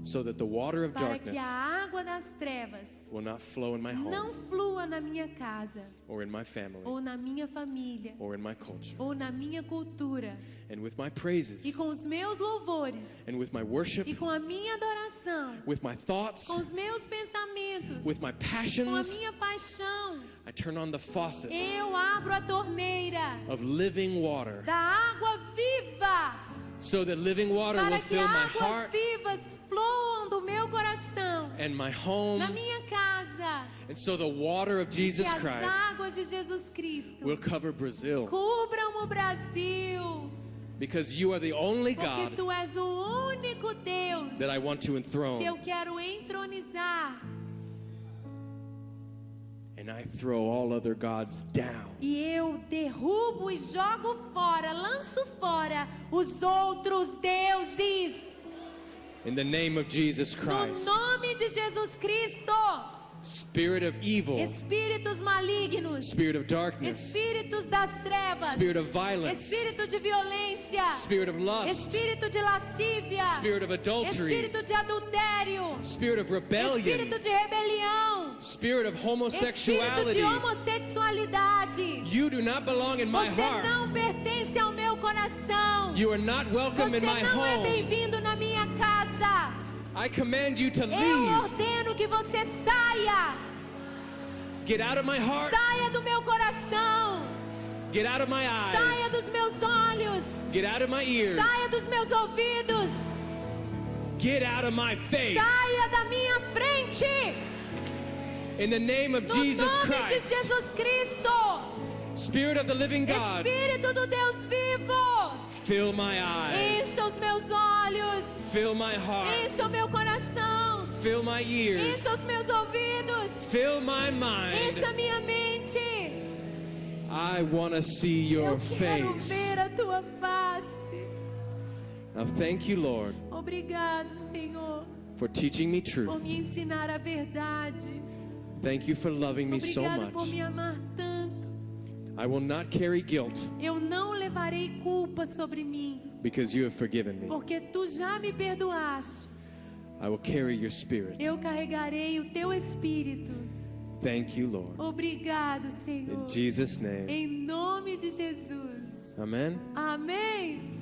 so that the water of para que darkness a água das trevas will not flow in my home não flua na minha casa, or in my family ou na minha família, or in my culture. ou na minha cultura. And with my praises E com os meus louvores, and with my worship, e com a minha adoração, with my thoughts, com os meus pensamentos, with my com a passions, minha paixão, I turn on the faucet eu abro a torneira of living water da água viva, so that living water will para que fill my águas heart vivas fluam do meu coração, and my home, na minha casa, and so the water of e Jesus as Christ águas de Jesus Cristo will cover Brazil, cubram o Brasil, because you are the only porque God Tu és o único Deus that I want to que eu enthrone. quero entronizar. And I throw all other gods down. E eu derrubo e jogo fora, lanço fora os outros deuses. In the name of Jesus No Christ, nome de Jesus Cristo. spirit of evil, Espíritos malignos, spirit of darkness, espíritos das trevas, spirit of violence, espírito de violência, spirit of lust, espírito de lascívia, spirit of adultery, espírito de adultério, spirit of rebellion, espírito de rebelião, spirit of espírito homosexuality. de homossexualidade. You do not belong in my Você heart. não pertence ao meu coração. You are not welcome Você in my não é home. bem-vindo na minha casa. I command you to Eu leave. ordeno que você saia. Get out of my heart. Saia do meu coração. Get out of my Saia eyes. dos meus olhos. Get out of my ears. Saia dos meus ouvidos. Get out of my face. Saia da minha frente. In the name of No Jesus nome de Christ. Jesus Cristo. Spirit of the living God, Espírito do Deus vivo. fill my eyes. Encha os meus olhos. Fill my heart. Encha o meu coração. Fill my ears. Encha os meus ouvidos. Fill my mind. Encha a minha mente. I want to see your Eu quero face. ver a tua face. Now thank you, Lord, Obrigado, Senhor, for teaching me por truth. me ensinar a verdade. Thank you for loving me so Obrigado por much. me amar tanto. I will not carry guilt Eu não levarei culpa sobre mim, because you have forgiven me. porque tu já me perdoaste. I will carry your spirit. Eu carregarei o teu espírito. Thank you, Lord. Obrigado, Senhor. In Jesus' name. Em nome de Jesus. Amen. Amém.